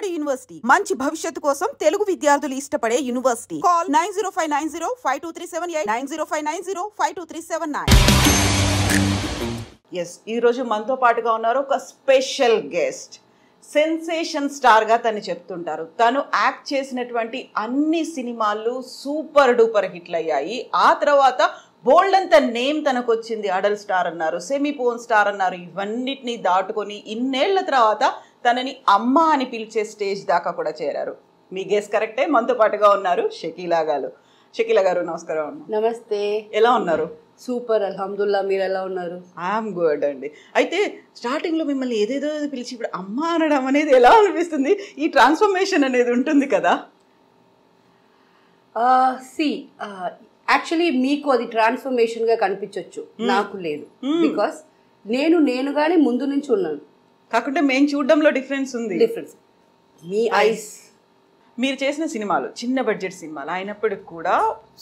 నాడు యూనివర్సిటీ మంచి భవిష్యత్తు కోసం తెలుగు విద్యార్థులు ఇష్టపడే యూనివర్సిటీ. కాల్ 9059052378 9059052379. ఈ రోజు మనతో పాటుగా ఉన్నారు ఒక స్పెషల్ గెస్ట్. సెన్సేషన్ స్టార్ గా తను చెప్తుంటారు. తను యాక్ట్ చేసినటువంటి అన్ని సినిమాలు సూపర్ డూపర్ హిట్లు అయ్యాయి. ఆ తర్వాత బోల్డ్ అంత నేమ్ తనకు వచ్చింది. అడల్ స్టార్ అన్నారు, సెమీ పోన్ స్టార్ అన్నారు. ఇవన్నిటిని దాటుకొని ఇన్నేళ్ల తర్వాత తనని అమ్మ అని పిలిచే స్టేజ్ దాకా కూడా చేరారు. మీ గెస్ కరెక్టే. మనతో పాటుగా ఉన్నారు షకీలా గారు. షకీలా గారు నమస్కారం. నమస్తే. ఎలా ఉన్నారు? సూపర్, అల్హమ్దుల్లా. మీరు ఎలా ఉన్నారు? ఐఎమ్ గుడ్ అండి. అయితే స్టార్టింగ్లో మిమ్మల్ని ఏదేదో పిలిచి ఇప్పుడు అమ్మ అనడం అనేది ఎలా అనిపిస్తుంది? ఈ ట్రాన్స్ఫర్మేషన్ అనేది ఉంటుంది కదా. యాక్చువల్లీ మీకు అది ట్రాన్స్ఫర్మేషన్గా కనిపించవచ్చు, నాకు లేదు. బికాస్ నేనుగానే ముందు నుంచి ఉన్నాను. కాకుంటే మేము చూడడంలో డిఫరెన్స్ ఉంది. మీ ఐస్. మీరు చేసిన సినిమాలు చిన్న బడ్జెట్ సినిమాలు అయినప్పటికి కూడా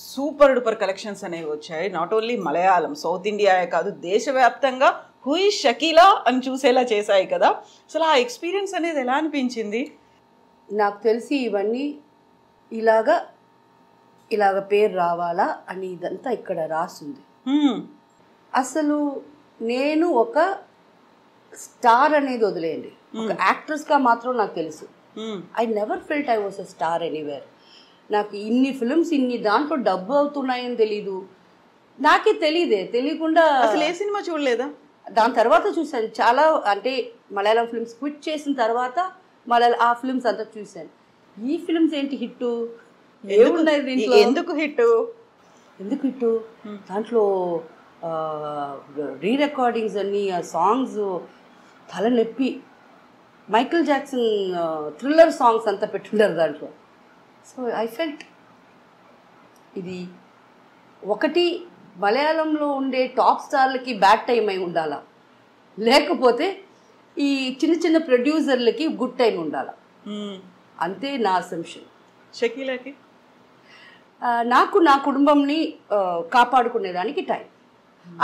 సూపర్ డూపర్ కలెక్షన్స్ అనేవి వచ్చాయి. నాట్ ఓన్లీ మలయాళం, సౌత్ ఇండియాయే కాదు దేశవ్యాప్తంగా హూ ఇస్ షకీలా అని చూసేలా చేశాయి కదా. అసలు ఆ ఎక్స్పీరియన్స్ అనేది ఎలా అనిపించింది? నాకు తెలిసి ఇవన్నీ ఇలాగ పేరు రావాలా అని ఇదంతా ఇక్కడ రాస్తుంది. అసలు నేను ఒక స్టార్ అనేది వదిలేయండి, ఒక యాక్ట్రెస్గా మాత్రం నాకు తెలుసు. I never felt I was a star anywhere. నాకు ఇన్ని ఫిల్మ్స్ ఇన్ని దాంట్లో డబ్బు అవుతున్నాయని తెలీదు. నాకే తెలియకుండా అసలు ఏ సినిమా చూడలేదా? దాని తర్వాత చూశాను చాలా. అంటే మలయాళం ఫిల్మ్స్ క్విట్ చేసిన తర్వాత ఆ ఫిల్మ్స్ అంతా చూశాను. ఈ ఫిల్మ్స్ ఏంటి హిట్? ఏమున్నాయి దీంట్లో? ఎందుకు హిట్? దాంట్లో రీ రికార్డింగ్స్ అన్ని, ఆ సాంగ్స్ తలనొప్పి. మైకిల్ జాక్సన్ థ్రిల్లర్ సాంగ్స్ అంతా పెట్టుంటారు దాంట్లో. సో ఐ ఫెల్ట్ ఇది ఒకటి మలయాళంలో ఉండే టాప్ స్టార్లకి బ్యాడ్ టైం అయి ఉండాలా, లేకపోతే ఈ చిన్న చిన్న ప్రొడ్యూసర్లకి గుడ్ టైం ఉండాలా. అంతే నా అసంప్షన్. షకీలాకి నాకు నా కుటుంబంని కాపాడుకునేదానికి టైం.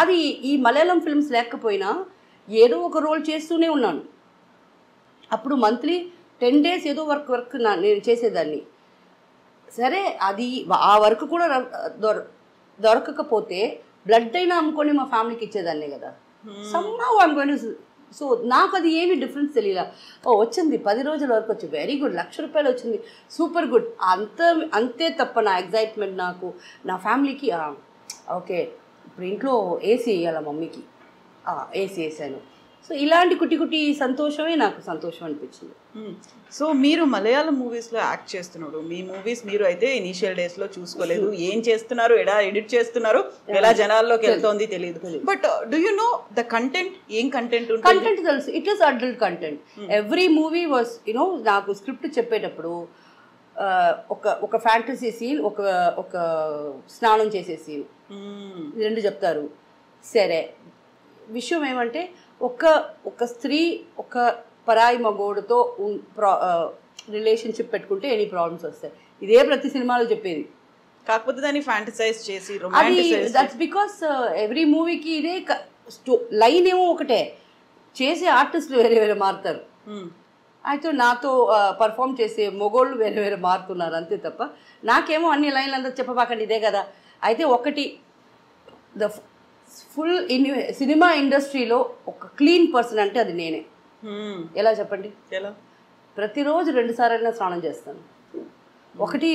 అది ఈ మలయాళం ఫిల్మ్స్ లేకపోయినా ఏదో ఒక రోల్ చేస్తూనే ఉన్నాను. అప్పుడు మంత్లీ 10 days ఏదో వర్క్ నేను చేసేదాన్ని. సరే, అది ఆ వర్క్ కూడా దొరకకపోతే బ్లడ్ అయినా అమ్ముకొని మా ఫ్యామిలీకి ఇచ్చేదాన్నే కదా. Somehow I'm going to. So నాకు అది ఏమి డిఫరెన్స్ తెలియలా. వచ్చింది 10 రోజుల వరకు వచ్చి వెరీ గుడ్, ₹1,00,000 వచ్చింది, సూపర్ గుడ్. అంతే తప్ప నా ఎగ్జైట్మెంట్ నాకు నా ఫ్యామిలీకి ఓకే ఇప్పుడు ఇంట్లో ఏసీ వేయాల మమ్మీకి, ఏసీ వేసాను. సో ఇలాంటి కుట్టి సంతోషమే నాకు సంతోషం అనిపించింది. సో మీరు మలయాళం మూవీస్లో యాక్ట్ చేస్తున్నారు. మీ మూవీస్ మీరు అయితే ఇనీషియల్ డేస్లో చూసుకోలేదు. ఏం చేస్తున్నారు, ఎలా ఎడిట్ చేస్తున్నారు, ఎలా జనాల్లోకి వెళ్తోంది తెలియదు. But do you know the content? ఏం కంటెంట్ ఉంటుంది? కంటెంట్ తెలుసు. It is adult content. Every movie was నాకు స్క్రిప్ట్ చెప్పేటప్పుడు ఒక ఫ్యాంటసీ సీన్, ఒక స్నానం చేసే సీన్, రెండు చెప్తారు. సరే, విషయం ఏమంటే ఒక స్త్రీ ఒక పరాయి మగోడుతో రిలేషన్షిప్ పెట్టుకుంటే ఎనీ ప్రాబ్లమ్స్ వస్తాయి. ఇదే ప్రతి సినిమాలో చెప్పేది. కాకపోతే దాన్ని ఫ్యాంటసైజ్ చేసి దట్స్ బికాస్ ఎవ్రీ మూవీకి ఇదే లైన్ ఏమో ఒకటే, చేసే ఆర్టిస్టులు వేరే మారుతారు. అయితే నాతో పర్ఫామ్ చేసే మొగోళ్ళు వేరే మారుతున్నారు, అంతే తప్ప నాకేమో అన్ని లైన్లు అంతా చెప్పబాకండి ఇదే కదా. అయితే ఒకటి, ద ఫుల్ సినిమా ఇండస్ట్రీలో ఒక క్లీన్ పర్సన్ అంటే అది నేనే. ఎలా చెప్పండి? ఎలా? ప్రతిరోజు 2 సార్లు స్నానం చేస్తాను. ఒకటి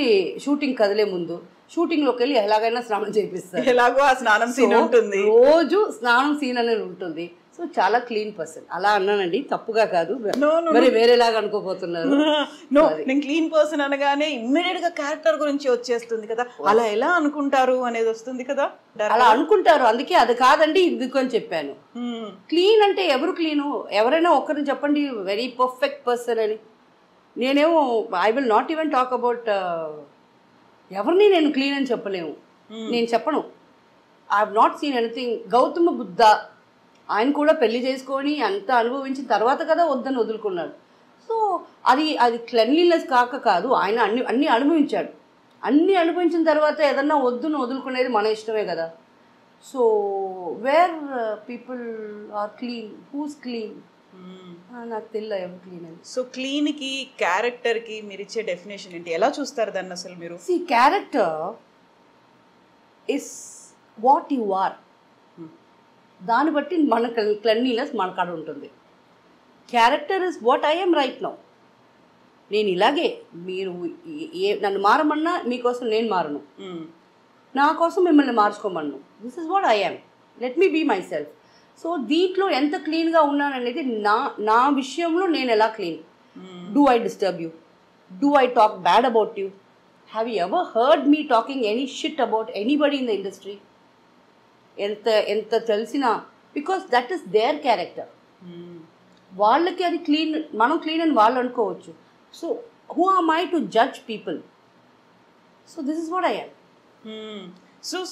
షూటింగ్ కదిలే ముందు, షూటింగ్లోకి వెళ్ళి ఎలాగైనా స్నానం చేపిస్తాను. ఎలాగో ఆ స్నానం సీన్ ఉంటుంది, రోజు స్నానం సీన్ అనేది ఉంటుంది. సో చాలా క్లీన్ పర్సన్. అలా అన్నానండి, తప్పుగా కాదు, మరి వేరేలాగా అనుకోబోతున్నారు. నేను క్లీన్ పర్సన్ అనగానే ఇమ్మీడియట్ గా క్యారెక్టర్ గురించి వచ్చేస్తుంది కదా. అలా ఎలా అనుకుంటారు అనేది వస్తుంది కదా. అలా అనుకుంటారు, అందుకే అది కాదండి ఎందుకు అని చెప్పాను. క్లీన్ అంటే ఎవరు క్లీను? ఎవరైనా ఒక్కరిని చెప్పండి వెరీ పర్ఫెక్ట్ పర్సన్ అని. నేనేమో I will not even talk about ఎవరిని నేను క్లీన్ అని చెప్పలేము. నేను చెప్పను. I have not seen anything. Gautama Buddha ఆయన కూడా పెళ్లి చేసుకొని అంత అనుభవించిన తర్వాత కదా వద్దని వదులుకున్నాడు. సో అది క్లెన్లీనెస్ కాదు, ఆయన అన్ని అనుభవించాడు. అన్నీ అనుభవించిన తర్వాత ఏదన్నా వద్దును వదులుకునేది మన ఇష్టమే కదా. So where people are clean, who's clean? నాకు తెలియదు ఎవరు క్లీన్ అని. సో క్లీన్కి క్యారెక్టర్కి మీరు ఇచ్చే డెఫినేషన్ ఏంటి, ఎలా చూస్తారు దాన్ని అసలు మీరు? See character is what you are, దాన్ని బట్టి మన క్లెన్లీనెస్ మన కాడ ఉంటుంది. Character is what I am right now. నేను ఇలాగే, మీరు నన్ను మారమన్నా మీకోసం నేను మారను, నా కోసం మిమ్మల్ని మార్చుకోమన్ను. This is what I am, let me be myself. So దీంట్లో ఎంత క్లీన్గా ఉన్నాననేది నా విషయంలో నేను ఎలా clean. Do I disturb you? Do I talk bad about you? Have you ever heard me talking any shit about anybody in the industry? ఎంత తెలిసినా, because that is their character. వాళ్ళకి అది క్లీన్, మనం క్లీన్ అని వాళ్ళు అనుకోవచ్చు. So who am I to judge people? So this is what I yam.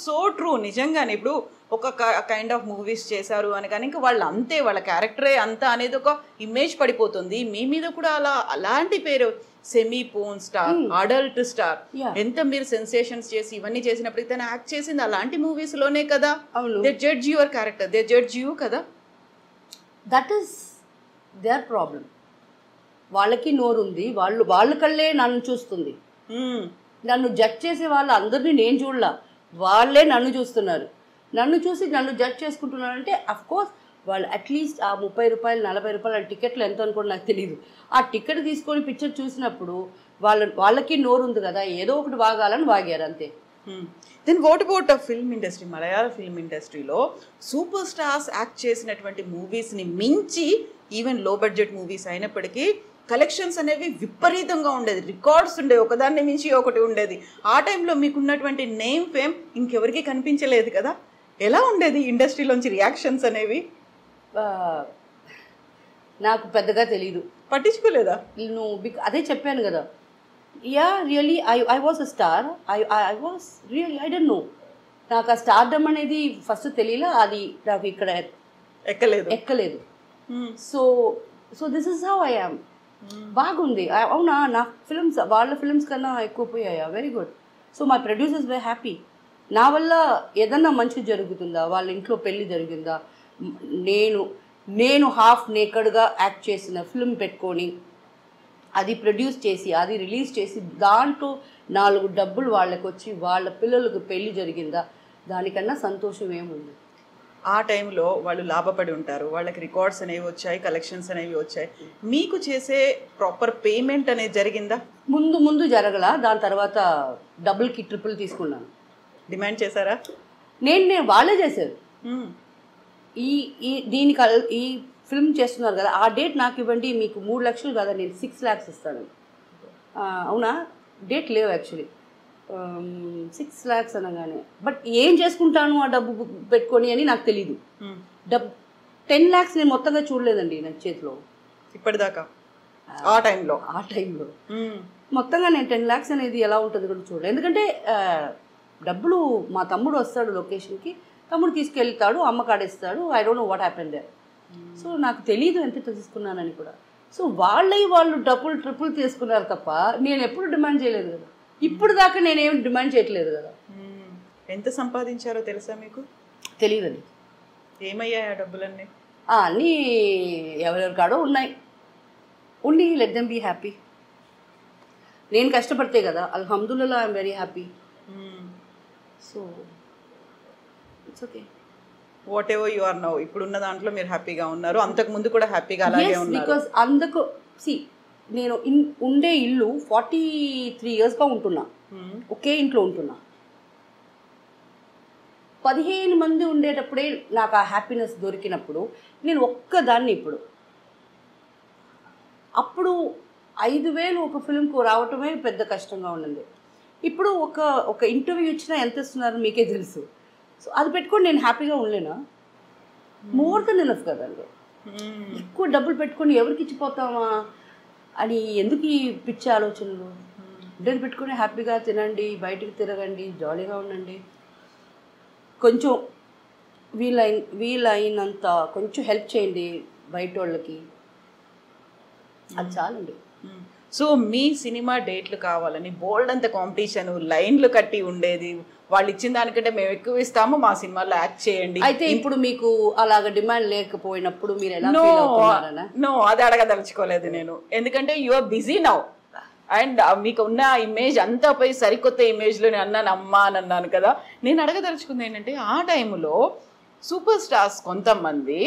So true. నిజంగానే ఇప్పుడు ఒక కైండ్ ఆఫ్ మూవీస్ చేశారు అని కానీ ఇంకా వాళ్ళు అంతే, వాళ్ళ క్యారెక్టరే అంతా అనేది ఒక ఇమేజ్ పడిపోతుంది. మీ మీద కూడా అలాంటి పేరు semi porn star, adult star, ఎంత మీరు సెన్సేషన్స్ చేసి ఇవన్నీ చేసినప్పుడు తను యాక్ట్ చేసింది అలాంటి మూవీస్ లోనే కదా. They judge your character, they judge you కదా. That is their problem. వాళ్ళకి నోరుంది, వాళ్ళ కళ్ళే నన్ను చూస్తుంది. నన్ను జడ్జ్ చేసే వాళ్ళు అందరినీ నేను చూడలా, వాళ్ళే నన్ను చూస్తున్నారు. నన్ను చూసి నన్ను జడ్జ్ చేసుకుంటున్నారంటే అఫ్కోర్స్ వాళ్ళు అట్లీస్ట్ ఆ 30 రూపాయలు 40 రూపాయలు టికెట్లు ఎంత అనుకోండి నాకు తెలియదు. ఆ టికెట్ తీసుకొని పిక్చర్ చూసినప్పుడు వాళ్ళకి నోరు ఉంది కదా, ఏదో ఒకటి వాగాలని వాగారు అంతే. Then what about film industry? Malayalam film ఇండస్ట్రీలో సూపర్ స్టార్స్ యాక్ట్ చేసినటువంటి మూవీస్ని మించి ఈవెన్ లో బడ్జెట్ మూవీస్ అయినప్పటికీ కలెక్షన్స్ అనేవి విపరీతంగా ఉండేది, రికార్డ్స్ ఉండేవి, ఒకదాన్ని మించి ఒకటి ఉండేది. ఆ టైంలో మీకున్నటువంటి నేమ్ ఫేమ్ ఇంకెవరికి కనిపించలేదు కదా. ఎలా ఉండేది ఇండస్ట్రీలోంచి రియాక్షన్స్ అనేవి? నాకు పెద్దగా తెలీదు, పట్టించుకోలేదా నువ్వు? అదే చెప్పాను కదా, yeah really I was a star. I was really, I don't no, నాకు ఆ స్టార్డమ్ అనేది ఫస్ట్ తెలియలే, అది నాకు ఇక్కడ ఎక్కలేదు. So this is how I am. బాగుంది, అవునా, నా ఫిల్మ్స్ వాళ్ళ ఫిల్మ్స్ కన్నా ఎక్కువ పోయాయా? Very good. So my producers very happy. నా వల్ల ఏదన్నా మంచి జరుగుతుందా, వాళ్ళ ఇంట్లో పెళ్ళి జరిగిందా, నేను హాఫ్ నేకడ్గా యాక్ట్ చేసిన ఫిల్మ్ పెట్టుకొని అది ప్రొడ్యూస్ చేసి అది రిలీజ్ చేసి దాంట్లో 4 డబ్బులు వాళ్ళకి వచ్చి వాళ్ళ పిల్లలకు పెళ్ళి జరిగిందా, దానికన్నా సంతోషం ఏముంది? ఆ టైంలో వాళ్ళు లాభపడి ఉంటారు, వాళ్ళకి రికార్డ్స్ అనేవి వచ్చాయి, కలెక్షన్స్ అనేవి వచ్చాయి. మీకు చేసే ప్రాపర్ పేమెంట్ అనేది జరిగిందా? ముందు జరగల, దాని తర్వాత డబుల్కి ట్రిపుల్ తీసుకున్నాను. డిమాండ్ చేశారా? నేను వాళ్ళే చేశారు. ఈ ఫిల్మ్ చేస్తున్నారు కదా, ఆ డేట్ నాకు ఇవ్వండి, మీకు 3 లక్షలు కదా, నేను 6 lakhs ఇస్తాను. అవునా, డేట్ లేవు యాక్చువల్లీ, 6 lakhs అనగానే. బట్ ఏం చేసుకుంటాను ఆ డబ్బు పెట్టుకొని అని నాకు తెలీదు. 10 lakhs నేను మొత్తంగా చూడలేదండి నా చేతిలో ఇప్పటిదాకా. ఆ టైంలో మొత్తంగా నేను 10 lakhs అనేది ఎలా ఉంటుంది కూడా చూడలేదు. ఎందుకంటే డబ్బులు మా తమ్ముడు వస్తాడు లొకేషన్కి, తమ్ముడు తీసుకెళ్తాడు, అమ్మ కాడేస్తాడు. I don't know what happened there. So నాకు తెలీదు ఎంత తీసుకున్నానని కూడా. సో వాళ్ళు డబ్బులు ట్రిపుల్ తీసుకున్నారు తప్ప నేను ఎప్పుడు డిమాండ్ చేయలేదు కదా. ఇప్పుడు దాకా నేనేం డిమాండ్ చేయట్లేదు కదా. ఎంత సంపాదించారో తెలుసా మీకు? తెలియదండి. ఏమయ్యాయి ఆ డబ్బులన్నీ? అన్నీ ఎవరెవరి కాడో ఉన్నాయి, ఉండి లెట్ దెమ్ బీ హ్యాపీ. నేను కష్టపడితే కదా, అల్హమ్దుల్లా I'm very happy. So it's okay. Whatever you are now, ఇప్పుడున్న దాంట్లో మీరు హ్యాపీగా ఉన్నారు, అంతకు ముందు కూడా హ్యాపీగా అలాగే ఉన్నారు. బికాస్ అందుకు నేను ఉండే ఇల్లు 43 yearsగా ఉంటున్నా, ఒకే ఇంట్లో ఉంటున్నా. 15 మంది ఉండేటప్పుడే నాకు ఆ హ్యాపీనెస్ దొరికినప్పుడు నేను ఒక్కదాన్ని. అప్పుడు 5,000 ఒక ఫిల్మ్కు రావటమే పెద్ద కష్టంగా ఉండింది. ఇప్పుడు ఒక ఇంటర్వ్యూ ఇచ్చినా ఎంత ఇస్తున్నారు మీకే తెలుసు. సో అది పెట్టుకొని నేను హ్యాపీగా ఉండలేనా? మోర్ దెన్ ఎనఫ్ కదండి. ఎక్కువ డబ్బులు పెట్టుకొని ఎవరికి ఇచ్చిపోతామా అని ఎందుకు ఈ పిచ్చి ఆలోచనలు? డబ్బులు పెట్టుకొని హ్యాపీగా తినండి, బయటికి తిరగండి, జాలీగా ఉండండి. కొంచెం వీలైనంత కొంచెం హెల్ప్ చేయండి బయట వాళ్ళకి, అది చాలండి. సో మీ సినిమా డేట్లు కావాలని బోల్డ్ అంత కాంపిటీషన్, లైన్లు కట్టి ఉండేది. వాళ్ళు ఇచ్చిన దానికంటే మేము ఎక్కువ ఇస్తాము, మా సినిమాలో యాక్ట్ చేయండి. అయితే ఇప్పుడు మీకు అలాగ డిమాండ్ లేకపోయినప్పుడు మీరు ఎలా ఫీల్ అవుతున్నారనా? నో, అది అడగదలుచుకోలేదు నేను. ఎందుకంటే you are busy now and మీకు ఉన్న ఇమేజ్ అంతా పోయి సరికొత్త ఇమేజ్లో నేను అన్నాను అమ్మా అని అన్నాను కదా. నేను అడగదలుచుకుంది ఏంటంటే, ఆ టైంలో సూపర్ స్టార్స్ కొంతమంది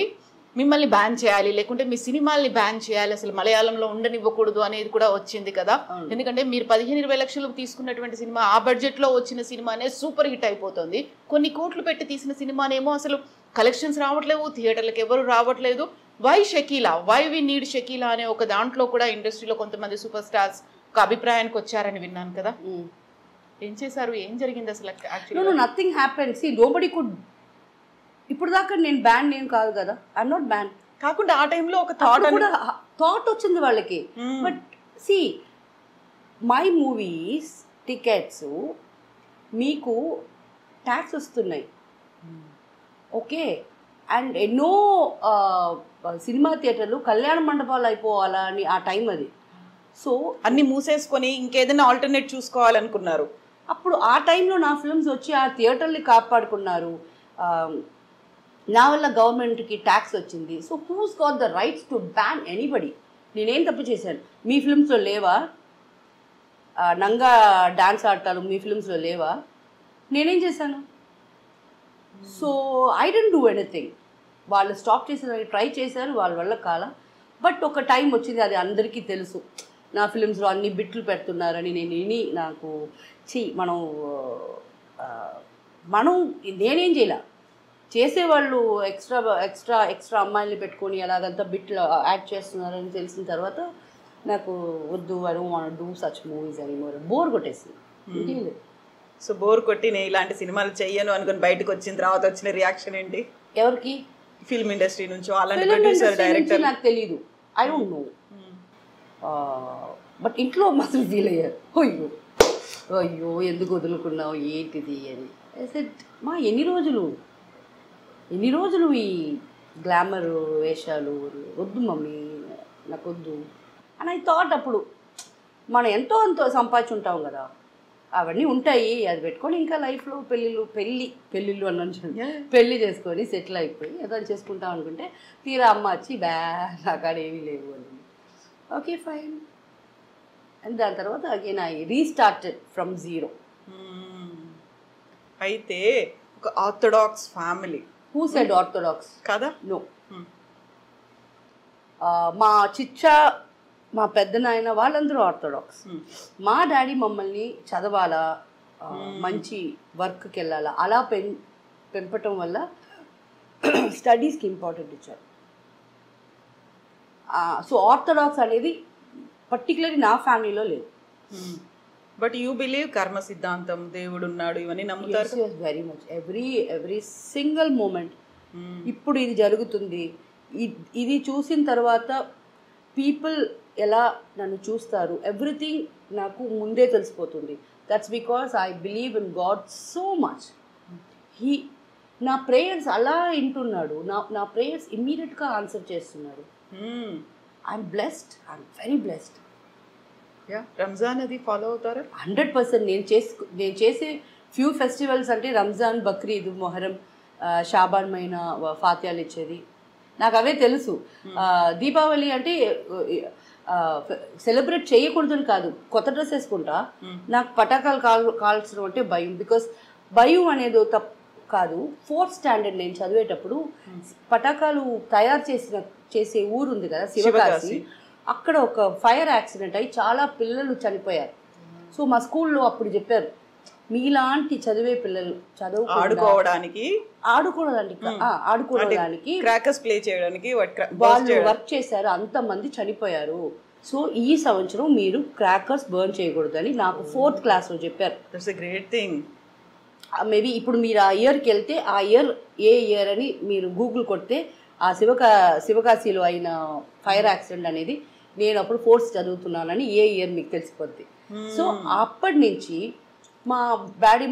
మిమ్మల్ని బ్యాన్ చేయాలి, లేకుంటే మీ సినిమాల్ని బ్యాన్ చేయాలి, అసలు మలయాళంలో ఉండనివ్వకూడదు అనేది కూడా వచ్చింది కదా. ఎందుకంటే మీరు 15-20 లక్షలు తీసుకున్నటువంటి సినిమా, ఆ బడ్జెట్లో వచ్చిన సినిమానే సూపర్ హిట్ అయిపోతుంది. కొన్ని కోట్లు పెట్టి తీసిన సినిమానేమో అసలు కలెక్షన్స్ రావట్లేవు, థియేటర్లకు ఎవరు రావట్లేదు. Why Shakeela, why we need Shakeela అనే ఒక దాంట్లో కూడా ఇండస్ట్రీలో కొంతమంది సూపర్ స్టార్స్ ఒక అభిప్రాయానికి వచ్చారని విన్నాను కదా. ఏం చేశారు, ఏం జరిగింది అసలు? Actually nothing happen. See nobody could. ఇప్పుడు దాకా నేను బ్యాన్ నేను కాదు కదా, ఐఎమ్ నాట్ బ్యాన్. కాకుండా ఆ టైంలో ఒక థాట్ వచ్చింది వాళ్ళకి. But see my movies tickets మీకు ట్యాక్స్ వస్తున్నాయి, ఓకే. అండ్ ఎన్నో సినిమా థియేటర్లు కళ్యాణ మండపాలు అయిపోవాలా అని ఆ టైం అది. సో అన్ని మూసేసుకొని ఇంకేదైనా ఆల్టర్నేట్ చూసుకోవాలనుకున్నారు. అప్పుడు ఆ టైంలో నా ఫిల్మ్స్ వచ్చి ఆ థియేటర్ని కాపాడుకున్నారు. నా వల్ల గవర్నమెంట్కి ట్యాక్స్ వచ్చింది. So who's got the rights to ban anybody? నేనేం తప్పు చేశాను? మీ ఫిల్మ్స్లో లేవా నంగా డాన్స్ ఆడతారు? మీ ఫిల్మ్స్లో లేవా? నేనేం చేశాను? So I don't do anything. వాళ్ళు స్టాప్ చేసేదానికి ట్రై చేశారు, వాళ్ళ వల్ల కాల. బట్ ఒక టైం వచ్చింది, అది అందరికీ తెలుసు, నా ఫిల్మ్స్లో అన్ని బిట్లు పెడుతున్నారని. నాకు మనం నేనేం చేయలే. చేసేవాళ్ళు ఎక్స్ట్రా అమ్మాయిల్ని పెట్టుకొని అలాగంతా బిట్లు యాడ్ చేస్తున్నారని తెలిసిన తర్వాత నాకు వద్దు, I don't want to do such movies anymore. Bore కొట్టేసింది. సో బోర్ కొట్టి నేను ఇలాంటి సినిమాలు చెయ్యను అనుకుని బయటకు వచ్చిన తర్వాత వచ్చిన రియాక్షన్ ఏంటి? ఎవరికి? ఫిల్మ్ ఇండస్ట్రీ నుంచి, అలాంటి ప్రొడ్యూసర్, డైరెక్టర్? నాకు తెలీదు, ఐ డోంట్ నో. బట్ ఇంట్లో మాత్రం ఫీల్ అయ్యారు, అయ్యో అయ్యో ఎందుకు వదులుకున్నావు ఏంటిది అని. మా ఎన్ని రోజులు ఈ గ్లామర్ వేషాలు వద్దు మమ్మీ, నాకు వద్దు అని ఐ థాట్. అప్పుడు మనం ఎంతో సంపాదించుంటాం కదా, అవన్నీ ఉంటాయి, అది పెట్టుకొని ఇంకా లైఫ్లో పెళ్ళిళ్ళు అన్నాను, పెళ్ళి చేసుకొని సెటిల్ అయిపోయి ఏదైనా చేసుకుంటాం అనుకుంటే తీరా అమ్మ వచ్చి నాకాడ ఏమీ లేవు అని. Okay fine. అండ్ దాని తర్వాత again I restarted from zero. అయితే ఒక orthodox family. Who said orthodox? కదా, నో. మా చిచ్చా, మా పెద్ద నాయన వాళ్ళందరూ ఆర్థోడాక్స్. మా డాడీ మమ్మల్ని చదవాలా, మంచి వర్క్కి వెళ్ళాలా అలా పెంపటం వల్ల స్టడీస్కి ఇంపార్టెంట్ ఇచ్చారు. సో ఆర్థోడాక్స్ అనేది పర్టికులర్లీ నా ఫ్యామిలీలో లేదు. బట్ యూ బిలీవ్ కర్మ సిద్ధాంతం, దేవుడు ఉన్నాడు, ఇవన్నీ నమ్ముతారు? Very much. Every single moment. ఇప్పుడు ఇది జరుగుతుంది, ఇది చూసిన తర్వాత పీపుల్ ఎలా నన్ను చూస్తారు, ఎవ్రీథింగ్ నాకు ముందే తెలిసిపోతుంది. That's because I believe in God so much. నా ప్రేయర్స్ అలా వింటున్నాడు, నా ప్రేయర్స్ ఇమ్మీడియట్గా ఆన్సర్ చేస్తున్నాడు. I'm blessed, I'm very blessed. Ramzan అది ఫాలో అవుతారా? 100%. నేను చేసే ఫ్యూ ఫెస్టివల్స్ అంటే రంజాన్, బక్రీద్, మొహరం, షాబాన్ మైనా ఫాత్యాలు ఇచ్చేది నాకు అవే తెలుసు. దీపావళి అంటే సెలబ్రేట్ చేయకూడదని కాదు, కొత్త డ్రెస్ వేసుకుంటా. నాకు పటాకాలు కాల్చడం అంటే భయం. బికాస్ భయం అనేది తప్పు కాదు. 4th స్టాండర్డ్ నేను చదివేటప్పుడు పటాకాలు తయారు చేసే ఊరు ఉంది కదా శివకాశి, అక్కడ ఒక ఫైర్ యాక్సిడెంట్ అయ్యి చాలా పిల్లలు చనిపోయారు. సో మా స్కూల్లో అప్పుడు చెప్పారు, మీలాంటి చదివే పిల్లలు ఆడుకోవడానికి క్రాకర్స్ ప్లే చేయడానికి వాళ్ళు వర్క్ చేశారు, అంతమంది చనిపోయారు. సో ఈ సంవత్సరం మీరు క్రాకర్స్ బర్న్ చేయకూడదని నాకు 4th క్లాస్లో చెప్పారు. That's a great thing. Maybe ఇప్పుడు మీరు ఆ ఇయర్కి వెళ్తే ఆ ఇయర్ ఏ ఇయర్ అని మీరు గూగుల్ కొడితే ఆ శివకాశీలో అయిన ఫైర్ యాక్సిడెంట్ అనేది నేను అప్పుడు 4th చదువుతున్నానని ఏ ఇయర్ మీకు తెలిసిపోద్ది. సో అప్పటి నుంచి మా డాడీ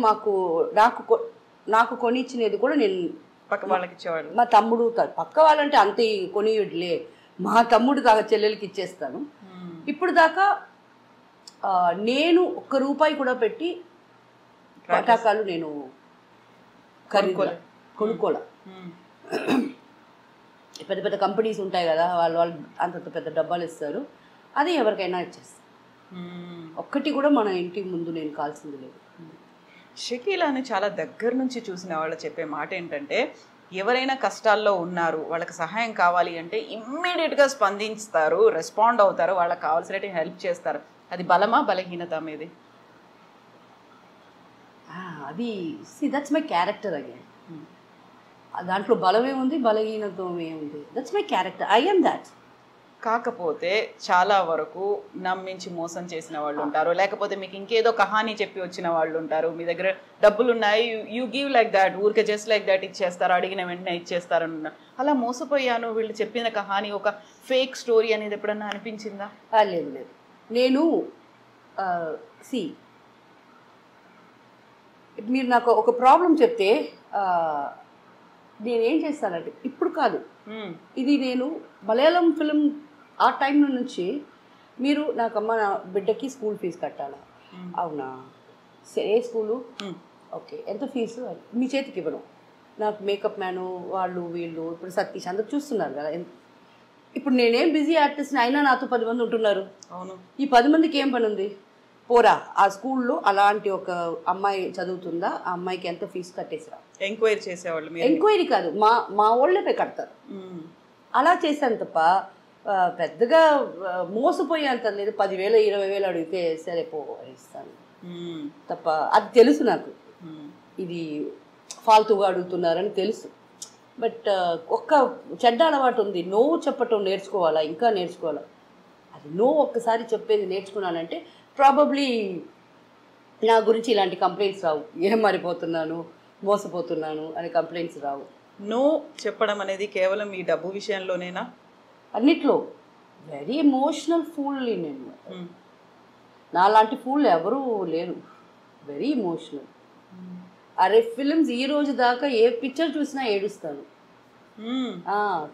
నాకు కొనిచ్చినది కూడా నేను పక్క వాళ్ళకి ఇచ్చేవాడు. మా తమ్ముడు, పక్క వాళ్ళంటే అంత కొనియుడులే, మా తమ్ముడు చెల్లెలకి ఇచ్చేస్తాను. ఇప్పుడు దాకా నేను ₹1 కూడా పెట్టి పటాకాలు నేను కొనుక్కోలే. పెద్ద పెద్ద కంపెనీస్ ఉంటాయి కదా, వాళ్ళు అంత పెద్ద డబ్బాలు ఇస్తారు, అది ఎవరికైనా ఇచ్చేస్తారు. ఒక్కటి కూడా మన ఇంటి ముందు నేను కాల్సింది లేదు. షకీలాని చాలా దగ్గర నుంచి చూసిన వాళ్ళు చెప్పే మాట ఏంటంటే, ఎవరైనా కష్టాల్లో ఉన్నారు, వాళ్ళకి సహాయం కావాలి అంటే ఇమ్మీడియట్గా స్పందిస్తారు, రెస్పాండ్ అవుతారు, వాళ్ళకి కావాల్సినట్టు హెల్ప్ చేస్తారు. అది బలమా బలహీనత మీది? అది దట్స్ మై క్యారెక్టర్ అగైన్. దాంట్లో బలమే ఉంది, బలహీనత్వమే ఉంది. That's my character, I am that. కాకపోతే చాలా వరకు నమ్మించి మోసం చేసిన వాళ్ళు ఉంటారు, లేకపోతే మీకు ఇంకేదో కహానీ చెప్పి వచ్చిన వాళ్ళు ఉంటారు. మీ దగ్గర డబ్బులు ఉన్నాయి, యూ గివ్ లైక్ దాట్, ఊరికే జస్ట్ లైక్ దాట్ ఇచ్చేస్తారు, అడిగిన వెంటనే ఇచ్చేస్తారు అన్న. అలా మోసపోయాను, వీళ్ళు చెప్పిన కహానీ ఒక ఫేక్ స్టోరీ అనేది ఎప్పుడన్నా అనిపించిందా? లేదు లేదు. నేను మీరు నాకు ఒక ప్రాబ్లం చెప్తే నేనేం చేస్తానంటే, ఇప్పుడు కాదు, ఇది నేను మలయాళం ఫిలిం ఆ టైం నుంచి, మీరు నాకు అమ్మ నా బిడ్డకి స్కూల్ ఫీజు కట్టాలా, అవునా, ఏ స్కూలు, ఓకే, ఎంత ఫీజు, మీ చేతికి ఇవ్వను, నాకు మేకప్ మ్యాను వాళ్ళు వీళ్ళు ఇప్పుడు సతీష్ అందరు చూస్తున్నారు కదా. ఇప్పుడు నేనేం బిజీ ఆర్టిస్ట్ని అయినా నాతో 10 మంది ఉంటున్నారు. అవును, ఈ 10 మందికి ఏం పని ఉంది? పోరా ఆ స్కూల్లో అలాంటి ఒక అమ్మాయి చదువుతుందా, ఆ అమ్మాయికి ఎంత ఫీజు కట్టేసిరా. ఎంక్వైరీ చేసేవాళ్ళు? ఎంక్వైరీ కాదు, మా వాళ్ళే కడతారు. అలా చేశాను తప్ప పెద్దగా మోసపోయేంత లేదు. 10,000 20,000 అడిగితే సరే పో ఇస్తాను తప్ప, అది తెలుసు నాకు, ఇది ఫాల్తుగా అడుగుతున్నారని తెలుసు. బట్ ఒక్క చెడ్డ అలవాటు ఉంది, నో చెప్పటం నేర్చుకోవాలా, ఇంకా నేర్చుకోవాలా. అది నో ఒక్కసారి చెప్పేది నేర్చుకున్నానంటే ప్రాబబ్లీ నా గురించి ఇలాంటి కంప్లైంట్స్ రావు. ఏం మారిపోతున్నాను, మోసపోతున్నాను అనే కంప్లైంట్స్ రావు. నో చెప్పడం అనేది కేవలం ఈ డబ్బు విషయంలోనేనా? అన్నిట్లో. వెరీ ఎమోషనల్ ఫూల్ని నేను. నాలాంటి ఫూల్ ఎవరూ లేరు. Very emotional. అరే ఫిలిమ్స్ ఈ రోజు దాకా ఏ పిక్చర్ చూసినా ఏడుస్తాను.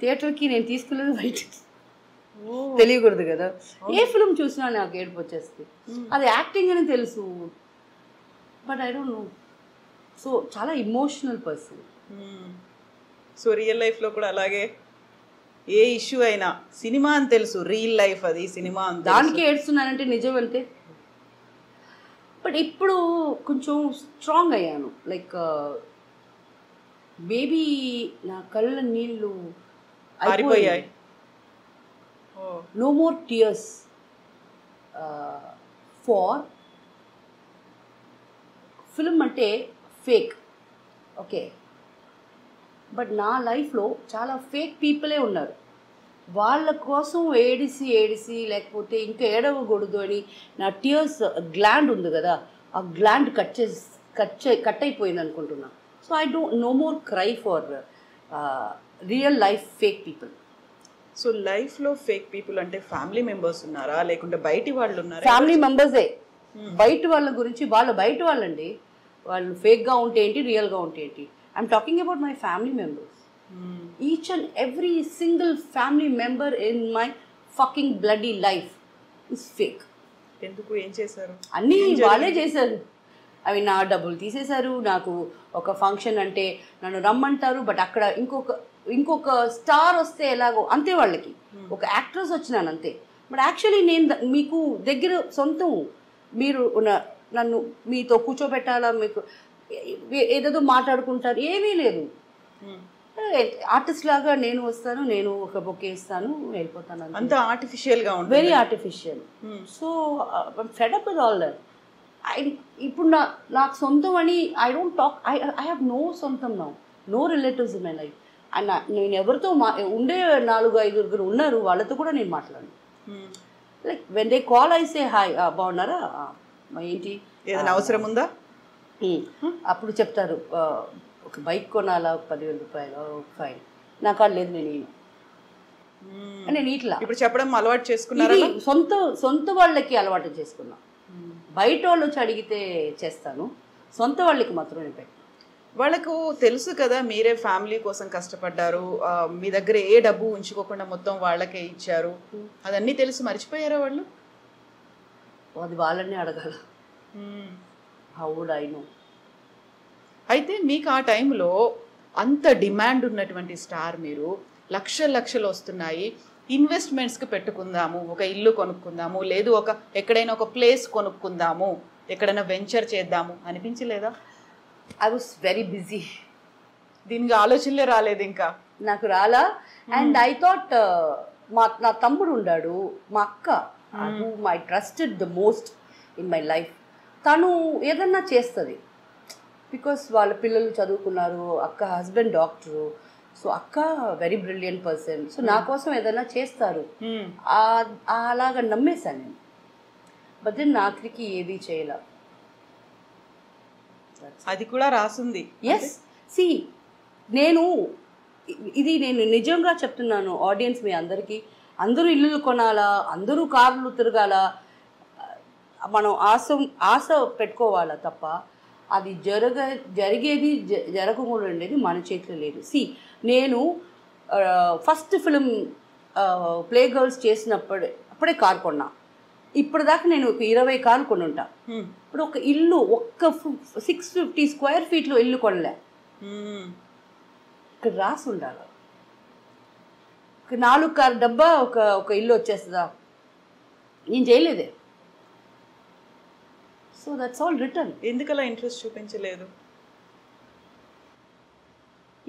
థియేటర్కి నేను తీసుకెళ్ళేది బయట తెలియకూడదు కదా, ఏ ఫిలిం చూసినా నాకు ఏడుపు వచ్చేస్తుంది. అది యాక్టింగ్ అని తెలుసు, but I don't no. So చాలా ఇమోషనల్ పర్సన్. సో రియల్ లైఫ్లో కూడా అలాగే? ఏ ఇష్యూ అయినా సినిమా అని తెలుసు, రియల్ లైఫ్ అది సినిమా అని దానికి ఏడుస్తున్నానంటే నిజం అంతే. బట్ ఇప్పుడు కొంచెం స్ట్రాంగ్ అయ్యాను. లైక్ బేబీ నా కళ్ళ నీళ్ళు అయిపోయాయి. No more tears for film అంటే ఫేక్, ఓకే, బట్ నా లైఫ్లో చాలా ఫేక్ పీపులే ఉన్నారు. వాళ్ళ కోసం ఏడిసి లేకపోతే ఇంకా ఏడవకూడదు అని నా టీయర్స్ గ్లాండ్ ఉంది కదా, ఆ గ్లాండ్ కట్ అయిపోయింది అనుకుంటున్నా. So I don't no more cry for real life fake people. So లైఫ్లో ఫేక్ పీపుల్ అంటే ఫ్యామిలీ మెంబర్స్ ఉన్నారా, లేకుంటే బయటి వాళ్ళు ఉన్నారా? ఫ్యామిలీ మెంబర్సే. బయట వాళ్ళ గురించి, వాళ్ళు బయట వాళ్ళండి, వాళ్ళు ఫేక్గా ఉంటే ఏంటి, రియల్గా ఉంటే ఏంటి. I'm talking about my family members. Each and every single family member in my fucking bloody life is fake. ఎందుకు, ఏం చేశారు? అన్నీ వాళ్ళే చేశారు. అవి నా డబ్బులు తీసేశారు. నాకు ఒక ఫంక్షన్ అంటే నన్ను రమ్మంటారు, బట్ అక్కడ ఇంకొక స్టార్ వస్తే ఎలాగో అంతే, వాళ్ళకి ఒక యాక్ట్రెస్ వచ్చినాను అంతే. బట్ యాక్చువల్లీ నేను మీకు దగ్గర సొంతం, మీరు నన్ను మీతో కూర్చోబెట్టాలా, మీకు ఏదేదో మాట్లాడుకుంటారు, ఏమీ లేదు. ఆర్టిస్ట్ లాగా నేను వస్తాను, నేను ఒక బొకే ఇస్తాను, వెళ్ళిపోతాను. అంత ఆర్టిఫిషియల్గా ఉంటుంది, very artificial. So fed up with all that. ఇప్పుడు నాకు సొంతం అని I don't talk. I have no సొంతం now, no relatives in my life. And నేను ఎవరితో ఉండే 4-5 ఉన్నారు, వాళ్ళతో కూడా నేను మాట్లాడను. Like when they call I say hi, బాగున్నారా, ఏంటి, ఏదైనా అవసరం ఉందా, అప్పుడు చెప్తారు ఒక బైక్ కొనాలా, 10,000 రూపాయలు, ఫైన్, నాకు అది లేదు, నేను ఇట్లా ఇప్పుడు చెప్పడం అలవాటు చేసుకున్నారా? సొంత వాళ్ళకి అలవాటు చేసుకున్నా. బయట వాళ్ళు వచ్చి అడిగితే చేస్తాను, సొంత వాళ్ళకి మాత్రం నేను పెట్టాను. వాళ్ళకు తెలుసు కదా మీరే ఫ్యామిలీ కోసం కష్టపడ్డారు, మీ దగ్గర ఏ డబ్బు ఉంచుకోకుండా మొత్తం వాళ్ళకే ఇచ్చారు, అదన్నీ తెలుసు, మర్చిపోయారా వాళ్ళు? అది వాళ్ళని అడగాల. How would I know? అయితే మీకు ఆ టైంలో అంత డిమాండ్ ఉన్నటువంటి స్టార్ మీరు, లక్షలు వస్తున్నాయి, ఇన్వెస్ట్మెంట్స్కి పెట్టుకుందాము, ఒక ఇల్లు కొనుక్కుందాము, లేదు ఎక్కడైనా ఒక ప్లేస్ కొనుక్కుందాము, ఎక్కడైనా వెంచర్ చేద్దాము అనిపించలేదా? I was very busy. దీనికి ఆలోచనలే రాలేదు ఇంకా నాకు రాలా. అండ్ ఐ థాట్ నా తమ్ముడు ఉన్నాడు, మా అక్క, whom I trusted the most in my life, తను ఏదన్నా చేస్తుంది. బికాస్ వాళ్ళ పిల్లలు చదువుకున్నారు, అక్క హస్బెండ్ డాక్టరు, సో అక్క వెరీ బ్రిలియంట్ పర్సన్, సో నా కోసం ఏదైనా చేస్తారు అలాగా నమ్మేశాను నేను. బట్ దెన్ ఆఖరికి ఏది చేయాల. అది కూడా రాసుంది. ఎస్, సి నేను నిజంగా చెప్తున్నాను ఆడియన్స్ మీ అందరికీ, అందరూ ఇల్లులు కొనాలా, అందరూ కార్లు తిరగాల, మనం ఆశ పెట్టుకోవాలా తప్ప అది జరిగేది జరగకుండా ఉండేది మన చేతిలో లేదు. సి నేను ఫస్ట్ ఫిలిం ప్లే గర్ల్స్ అప్పుడే కార్ కొన్నా. ఇప్పుడు దాకా నేను ఒక 20 కార్లు కొని ఉంటా. ఇప్పుడు ఒక ఇల్లు, ఒక్క 650 స్క్వేర్ ఫీట్లో ఇల్లు కొనలే. ఇక్కడ రాసి ఉండాలి. ఒక 4 కార్ డబ్బా ఒక ఇల్లు వచ్చేస్తుందా? నేను చేయలేదే. So that's all return. ఎందుకలా ఇంట్రెస్ట్ చూపించలేదు?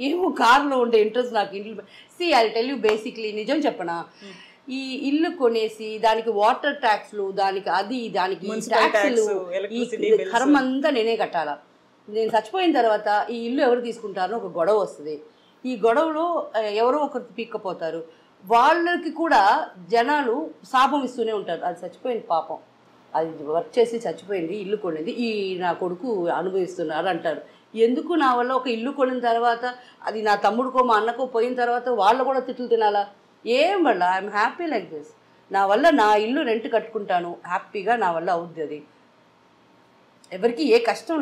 ఏమో కార్లో ఉండే ఇంట్రెస్ట్ నాకు ఇంట్లో. See I tell you basically, నిజం చెప్పనా, ఈ ఇల్లు కొనేసి దానికి వాటర్ ట్యాక్స్లు, దానికి ట్యాక్స్లు, ఈ కర్మ అంతా నేనే కట్టాలా. నేను చచ్చిపోయిన తర్వాత ఈ ఇల్లు ఎవరు తీసుకుంటారో ఒక గొడవ వస్తుంది. ఈ గొడవలో ఎవరో ఒకరు పీక్కపోతారు. వాళ్ళకి కూడా జనాలు శాపం ఇస్తూనే ఉంటారు. అది చచ్చిపోయింది పాపం, అది వర్క్ చేసి చచ్చిపోయింది, ఇల్లు కొనేది ఈ నా కొడుకు అనుభవిస్తున్నారు అంటారు. ఎందుకు నా వల్ల ఒక ఇల్లు కొనిన తర్వాత అది నా తమ్ముడికో మా అన్నకో పోయిన తర్వాత వాళ్ళు కూడా తిట్లు తినాలా? ఏం వల్ల ఐఎమ్ హ్యాపీ లైక్ దిస్. నా వల్ల నా ఇల్లు రెంట్ కట్టుకుంటాను, హ్యాపీగా నా వల్ల అవుద్ది. అది ఎవరికి ఏ కష్టం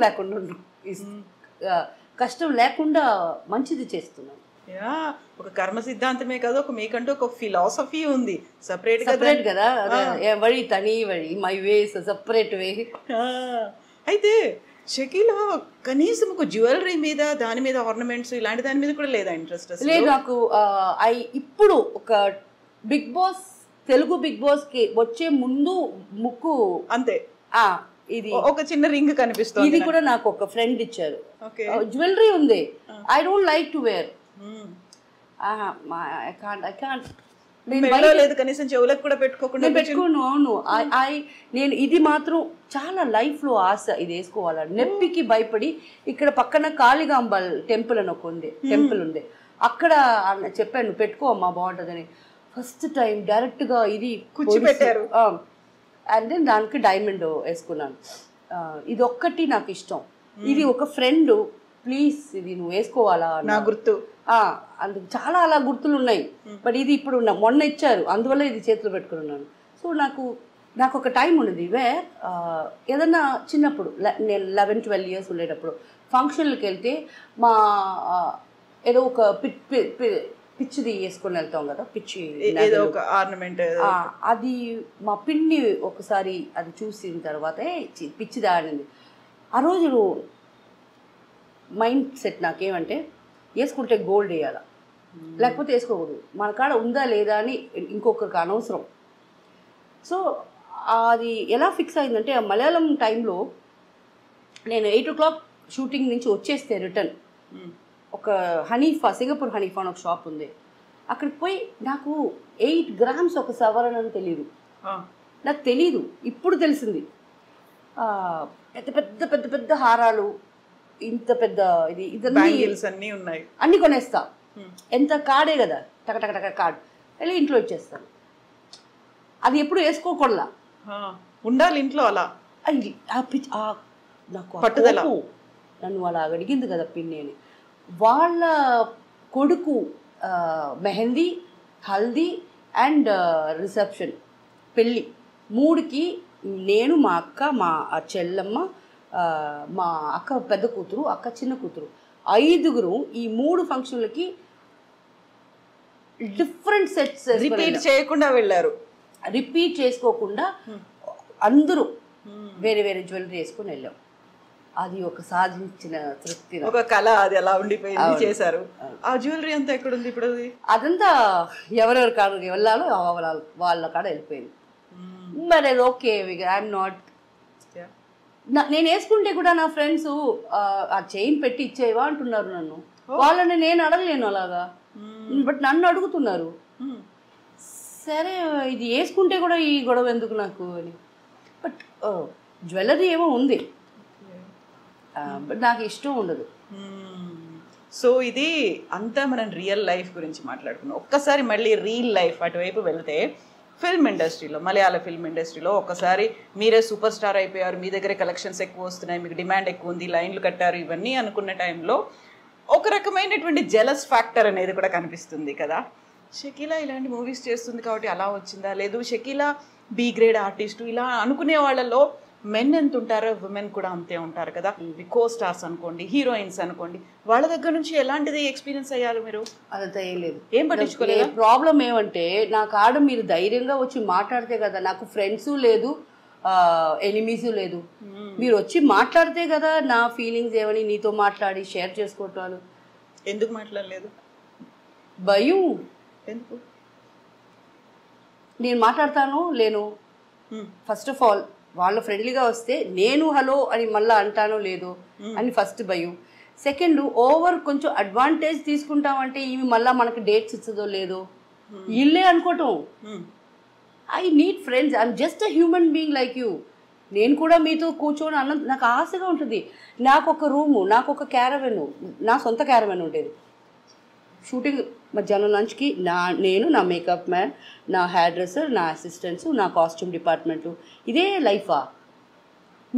లేకుండా మంచిది చేస్తున్నాను. ఒక కర్మ సిద్ధాంతమే కాదు, మీకంటూ ఒక ఫిలాసఫీ ఉంది సపరేట్ కదా. వഴി తని వഴി, మై వేస్ సపరేట్ వే. అయితే షకీలా కనీసం ఒక జ్యువెలరీ మీద, దాని మీద ఆర్నమెంట్స్ ఇలాంటి దాని మీద కూడా లేదా ఇంట్రెస్ట్? లేదు నాకు. ఇప్పుడు ఒక Bigg Boss, Telugu Bigg Boss కి వచ్చే ముందు ముక్కు అంతే. ఇది ఒక చిన్న రింగ్ కనిపిస్తుంది. ఇది కూడా నాకు ఒక ఫ్రెండ్ ఇచ్చారు. జ్యువెలరీ ఉంది. I don't like to wear. లేదు కనీసం చెవులకు కూడా పెట్టుకోకుండా పెట్టుకోను. అవును, నేను ఇది మాత్రం చాలా లైఫ్ లో ఆశ, ఇది వేసుకోవాలని. నొప్పికి భయపడి ఇక్కడ పక్కన కాళికాంబల్ టెంపుల్ అని ఒక టెంపుల్ ఉంది, అక్కడ చెప్పాను పెట్టుకో అమ్మా బాగుంటుందని. ఫస్ట్ టైం డైరెక్ట్ గా ఇది కూర్చి పెట్టారు. అండ్ దెన్ దానికి డైమండ్ వేసుకున్నాను. ఇది ఒక్కటి నాకు ఇష్టం. ఇది ఒక ఫ్రెండ్, ప్లీజ్ ఇది నువ్వు వేసుకోవాలా నా గుర్తు. అందుకు చాలా అలా గుర్తులు ఉన్నాయి. బట్ ఇది ఇప్పుడు మొన్న ఇచ్చారు, అందువల్ల ఇది చేతిలో పెట్టుకున్నాను. సో నాకు ఒక టైం ఉన్నది వేర్ ఏదన్నా చిన్నప్పుడు నేను 11-12 ఇయర్స్ ఉండేటప్పుడు ఫంక్షన్లకు వెళ్తే మా ఏదో ఒక పిచ్చిది వేసుకొని వెళ్తాం కదా, పిచ్చి ఆర్నమెంట్, అది మా పిన్ని ఒకసారి అది చూసిన తర్వాత పిచ్చిది ఆడింది. ఆ రోజు మైండ్ సెట్ నాకేమంటే వేసుకుంటే గోల్డ్ వేయాలా, లేకపోతే వేసుకోకూడదు. మన కాడ ఉందా లేదా అని ఇంకొకరికి అనవసరం. సో అది ఎలా ఫిక్స్ అయిందంటే, ఆ మలయాళం టైంలో నేను 8 o'clock షూటింగ్ నుంచి వచ్చేస్తే రిటర్న్ ఒక హనీఫా, సింగపూర్ హనీఫా అని ఒక షాప్ ఉంది, అక్కడికి పోయి నాకు 8 grams ఒక సవరణ అని తెలియదు. నాకు తెలీదు, ఇప్పుడు తెలిసింది. పెద్ద పెద్ద పెద్ద పెద్ద హారాలు, ఇంత పెద్ద ఇది ఇదన్నీ ఉన్నాయి, అన్నీ కొనేస్తా. ఎంత కాడే కదా, టక కార్డ్ వెళ్ళి ఇంట్లో ఇచ్చేస్తాను. అది ఎప్పుడు వేసుకోకూడదా, ఉండాలి ఇంట్లో. అలా నాకు పట్టుదల, నన్ను అలా అడిగింది కదా పిన్ని అని. వాళ్ళ కొడుకు మెహందీ, హల్దీ అండ్ రిసెప్షన్, పెళ్ళి 3కి నేను, మా అక్క, మా చెల్లమ్మ, మా అక్క పెద్ద కూతురు, అక్క చిన్న కూతురు, 5గురు ఈ 3 ఫంక్షన్లకి డిఫరెంట్ సెట్స్ రిపీట్ చేయకుండా వెళ్ళారు. రిపీట్ చేసుకోకుండా అందరూ వేరే వేరే జ్యువెలరీ వేసుకొని వెళ్ళాం. అది ఒక సాధించిన తృప్తి, ఒక కళ, అది అలా ఉండిపోయింది, చేశారు. ఆ జ్యువెలరీ అంతా ఎక్కడుంది ఇప్పుడు? అదంతా ఎవరెవరి కాడికి వెళ్ళాలో వాళ్ళ కాడ వెళ్ళిపోయింది. మరి అది ఓకే, ఐఎమ్ నాట్. నేను వేసుకుంటే కూడా నా ఫ్రెండ్స్ ఆ చైన్ పెట్టి ఇచ్చేవా అంటున్నారు నన్ను. వాళ్ళని నేను అడగలేను అలాగా, బట్ నన్ను అడుగుతున్నారు. సరే ఇది వేసుకుంటే కూడా ఈ గొడవ ఎందుకు నాకు అని. బట్ జ్యువెలరీ ఏమో ఉంది, బట్ నాకు ఇష్టం ఉండదు. సో ఇది అంతా మనం రియల్ లైఫ్ గురించి మాట్లాడుకున్నాం. ఒక్కసారి మళ్ళీ రియల్ లైఫ్ అటువైపు వెళ్తే, ఫిల్మ్ ఇండస్ట్రీలో, మలయాళ ఫిల్మ్ ఇండస్ట్రీలో ఒక్కసారి మీరే సూపర్ స్టార్ అయిపోయారు, మీ దగ్గరే కలెక్షన్స్ ఎక్కువ వస్తున్నాయి, మీకు డిమాండ్ ఎక్కువ ఉంది, లైన్లు కట్టారు, ఇవన్నీ అనుకున్న టైంలో ఒక రకమైనటువంటి జెలస్ ఫ్యాక్టర్ అనేది కూడా కనిపిస్తుంది కదా. షకీలా ఇలాంటి మూవీస్ చేస్తుంది కాబట్టి అలా వచ్చిందా, లేదు షకీలా బి గ్రేడ్ ఆర్టిస్టు ఇలా అనుకునే వాళ్ళలో మెన్ ఎంత ఉంటారో ఉమెన్ కూడా అంతే ఉంటారు కదా. కో స్టార్స్ అనుకోండి, హీరోయిన్స్ అనుకోండి, వాళ్ళ దగ్గర నుంచి ఎలాంటిది ఎక్స్పీరియన్స్ అయ్యారు మీరు? అదంతా ఏం లేదు, ఏం పట్టించుకోలేదు. ప్రాబ్లం ఏమంటే నా కాడ మీరు ధైర్యంగా వచ్చి మాట్లాడితే కదా, నాకు ఫ్రెండ్స్ లేదు, ఎనిమీస్ లేదు, మీరు వచ్చి మాట్లాడితే కదా నా ఫీలింగ్స్ ఏమని నీతో మాట్లాడి షేర్ చేసుకోవటాలు. ఎందుకు మాట్లాడలేదు? భయం. ఎందుకు? నేను మాట్లాడతాను లేను. ఫస్ట్ ఆఫ్ ఆల్ వాళ్ళు ఫ్రెండ్లీగా వస్తే నేను హలో అని మళ్ళీ అంటానో లేదో అని ఫస్ట్ భయం. సెకండ్, ఓవర్ కొంచెం అడ్వాంటేజ్ తీసుకుంటామంటే ఇవి మళ్ళీ మనకి డేట్స్ ఇచ్చదో లేదో ఇల్లే అనుకోవటం. I need friends, I'm just a human being like you. నేను కూడా మీతో కూర్చొని అన్న నాకు ఆశగా ఉంటుంది. నాకు ఒక రూము, నాకు ఒక క్యారవెన్, నా సొంత క్యారవెన్ ఉండేది. షూటింగ్ మధ్యాహ్నం లంచ్కి నేను, నా మేకప్ మ్యాన్, నా హెయిర్ డ్రెస్సర్, నా అసిస్టెంట్స్, నా కాస్ట్యూమ్ డిపార్ట్మెంటు, ఇదే లైఫా?